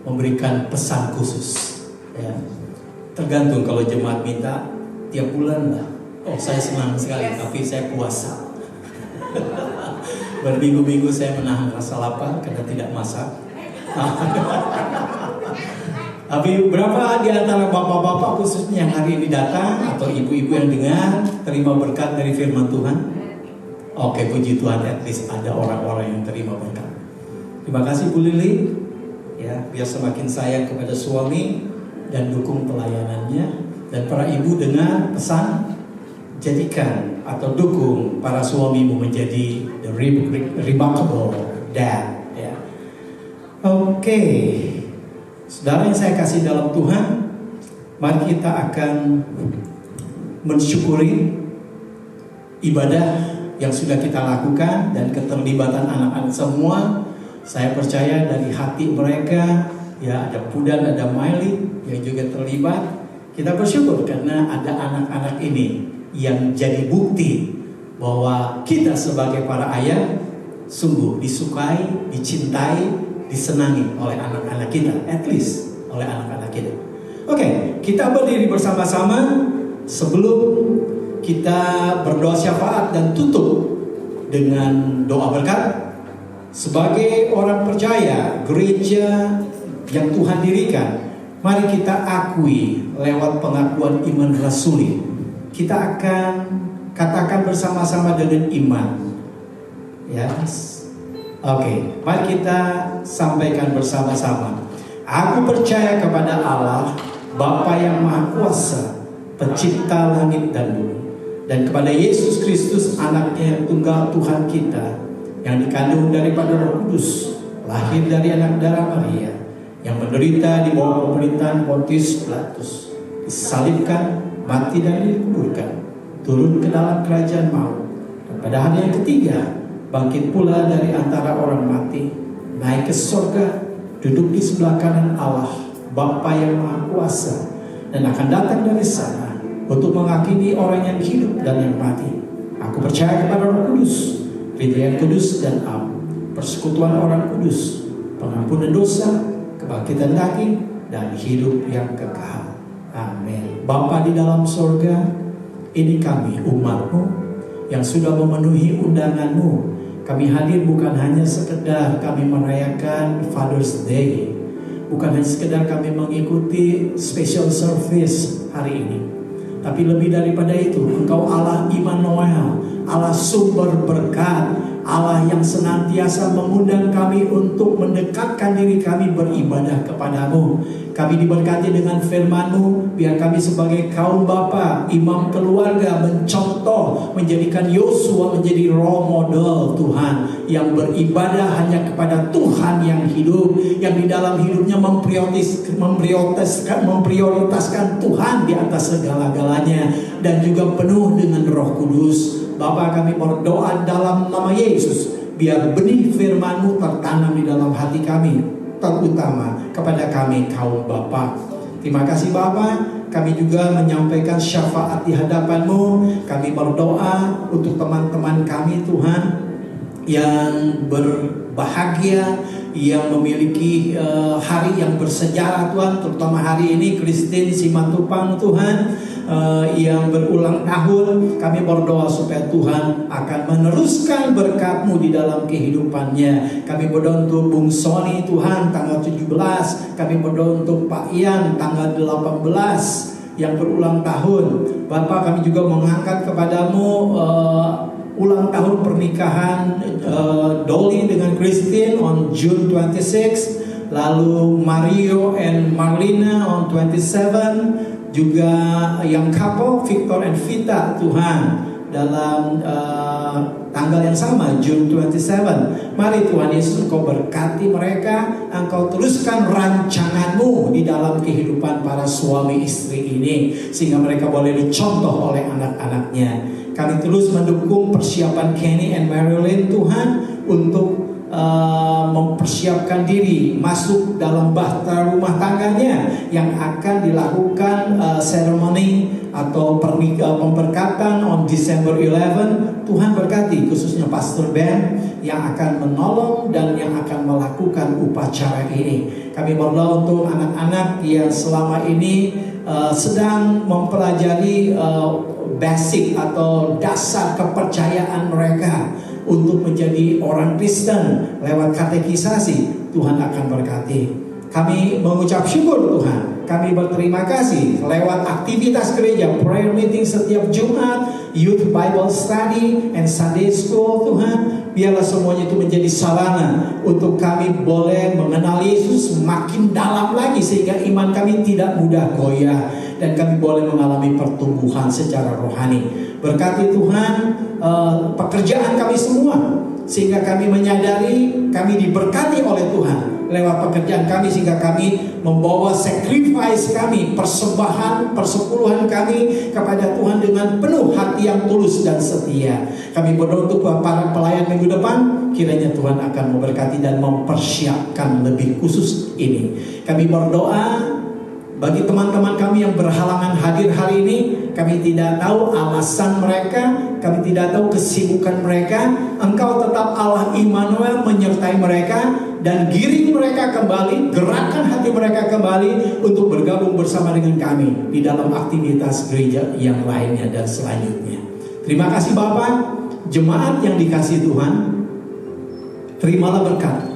memberikan pesan khusus. Ya. Tergantung kalau jemaat minta tiap bulan lah. Oh, saya senang sekali, tapi saya puasa. Berminggu-minggu saya menahan rasa lapar karena tidak masak. Tapi berapa di antara bapak-bapak khususnya yang hari ini datang atau ibu-ibu yang dengar terima berkat dari firman Tuhan? Oke, puji Tuhan, at least ada orang-orang yang terima berkat. Terima kasih Bu Lili, ya, biar semakin sayang kepada suami dan dukung pelayanannya. Dan para ibu dengar pesan, jadikan atau dukung para suamimu menjadi the remarkable dad. Ya. Oke. Saudara yang saya kasih dalam Tuhan, mari kita akan mensyukuri ibadah yang sudah kita lakukan dan keterlibatan anak-anak semua. Saya percaya dari hati mereka, ya, ada Pudan, ada Miley yang juga terlibat. Kita bersyukur karena ada anak-anak ini yang jadi bukti bahwa kita sebagai para ayah sungguh disukai, dicintai, disenangi oleh anak-anak kita, at least oleh anak-anak kita. Oke, kita berdiri bersama-sama sebelum kita berdoa syafaat dan tutup dengan doa berkat. Sebagai orang percaya, gereja yang Tuhan dirikan, mari kita akui lewat pengakuan iman rasuli. Kita akan katakan bersama-sama dengan iman. Ya. Oke, mari kita sampaikan bersama-sama. Aku percaya kepada Allah, Bapa yang Maha Kuasa, Pencipta langit dan bumi, dan kepada Yesus Kristus, Anaknya yang tunggal Tuhan kita, yang dikandung daripada Roh Kudus, lahir dari anak darah Maria, yang menderita di bawah pemerintahan Pontius Pilatus, disalibkan, mati dan dikuburkan, turun ke dalam kerajaan maut, dan pada hari yang ketiga bangkit pula dari antara orang mati, naik ke surga, duduk di sebelah kanan Allah, Bapa yang Maha Kuasa, dan akan datang dari sana untuk menghakimi orang yang hidup dan yang mati. Aku percaya kepada Roh Kudus, Pidrian Kudus dan Am, persekutuan orang kudus, pengampunan dosa, kebangkitan daging, dan hidup yang kekal. Amin. Bapa di dalam surga, ini kami umat-Mu yang sudah memenuhi undangan-Mu. Kami hadir bukan hanya sekedar kami merayakan Father's Day, Bukan hanya sekedar kami mengikuti special service hari ini, tapi lebih daripada itu, Engkau Allah Immanuel, Allah sumber berkat, Allah yang senantiasa mengundang kami untuk mendekatkan diri kami beribadah kepadamu. Kami diberkati dengan firman-Mu, biar kami sebagai kaum bapa, imam keluarga mencontoh, menjadikan Yosua menjadi role model Tuhan, yang beribadah hanya kepada Tuhan yang hidup, yang di dalam hidupnya memprioritaskan Tuhan di atas segala-galanya, dan juga penuh dengan Roh Kudus. Bapa, kami berdoa dalam nama Yesus, biar benih firman-Mu tertanam di dalam hati kami, terutama kepada kami kaum bapa. Terima kasih Bapa. Kami juga menyampaikan syafaat di hadapan-Mu. Kami berdoa untuk teman-teman kami Tuhan yang berbahagia, yang memiliki hari yang bersejarah Tuhan, terutama hari ini Christine Simatupang Tuhan, yang berulang tahun. Kami berdoa supaya Tuhan akan meneruskan berkat-Mu di dalam kehidupannya. Kami berdoa untuk Bung Sony Tuhan tanggal 17. Kami berdoa untuk Pak Ian tanggal 18 yang berulang tahun. Bapak, kami juga mengangkat kepadamu ulang tahun pernikahan Dolly dengan Christine on June 26, lalu Mario and Marlina on 27, juga yang couple Victor and Vita Tuhan dalam tanggal yang sama June 27. Mari Tuhan Yesus, Engkau berkati mereka, Engkau teruskan rancangan-Mu di dalam kehidupan para suami istri ini, sehingga mereka boleh dicontoh oleh anak-anaknya. Kami terus mendukung persiapan Kenny and Marilyn Tuhan untuk mempersiapkan diri masuk dalam bahtera rumah tangganya yang akan dilakukan seremoni atau pemberkatan on December 11. Tuhan berkati khususnya Pastor Ben yang akan menolong dan yang akan melakukan upacara ini. Kami berdoa untuk anak-anak yang selama ini sedang mempelajari basic atau dasar kepercayaan mereka untuk menjadi orang Kristen lewat katekisasi. Tuhan akan berkati. Kami mengucap syukur Tuhan. Kami berterima kasih lewat aktivitas gereja, prayer meeting setiap Jumat, youth Bible study, and Sunday school Tuhan. Biarlah semuanya itu menjadi sarana untuk kami boleh mengenal Yesus makin dalam lagi, sehingga iman kami tidak mudah goyah dan kami boleh mengalami pertumbuhan secara rohani. Berkati Tuhan pekerjaan kami semua, sehingga kami menyadari kami diberkati oleh Tuhan lewat pekerjaan kami, sehingga kami membawa sacrifice kami, persembahan, persepuluhan kami kepada Tuhan dengan penuh hati yang tulus dan setia. Kami berdoa untuk para pelayan minggu depan, kiranya Tuhan akan memberkati dan mempersiapkan lebih khusus ini. Kami berdoa bagi teman-teman kami yang berhalangan hadir hari ini. Kami tidak tahu alasan mereka, kami tidak tahu kesibukan mereka. Engkau tetap Allah Immanuel menyertai mereka dan giring mereka kembali, gerakkan hati mereka kembali untuk bergabung bersama dengan kami di dalam aktivitas gereja yang lainnya dan selanjutnya. Terima kasih Bapak. Jemaat yang dikasihi Tuhan, terimalah berkat.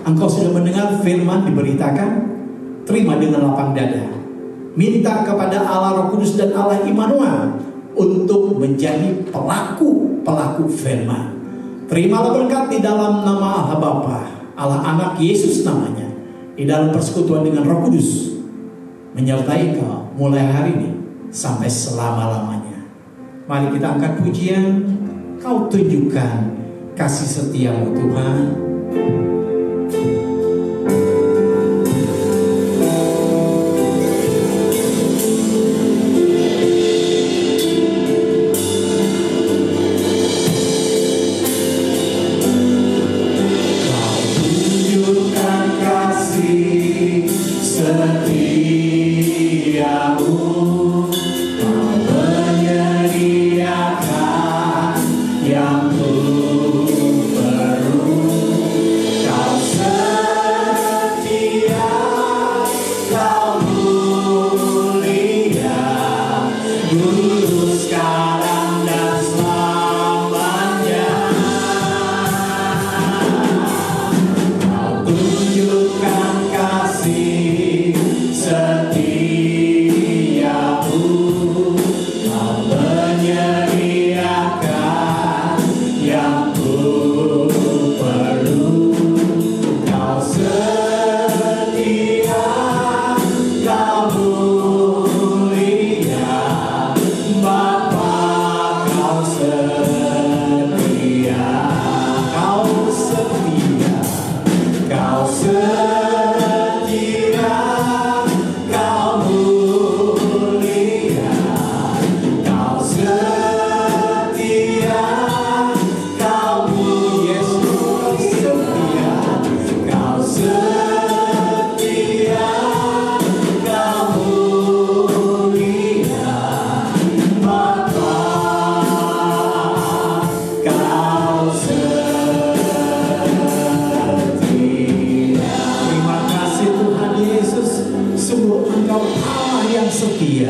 Engkau sudah mendengar firman diberitakan, terima dengan lapang dada. Minta kepada Allah Roh Kudus dan Allah Immanuel untuk menjadi pelaku firman. Terimalah berkat di dalam nama Allah Bapa, Allah Anak, Yesus namanya, di dalam persekutuan dengan Roh Kudus, menyertai kau mulai hari ini sampai selama-lamanya. Mari kita angkat pujian. Kau tunjukkan kasih setiamu Tuhan. Yang ku perlu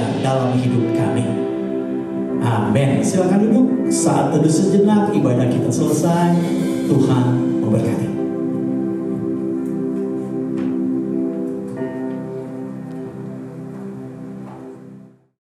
bekerja dalam hidup kami. Amin. Silakan duduk. Saat teduh sejenak, ibadah kita selesai. Tuhan memberkati.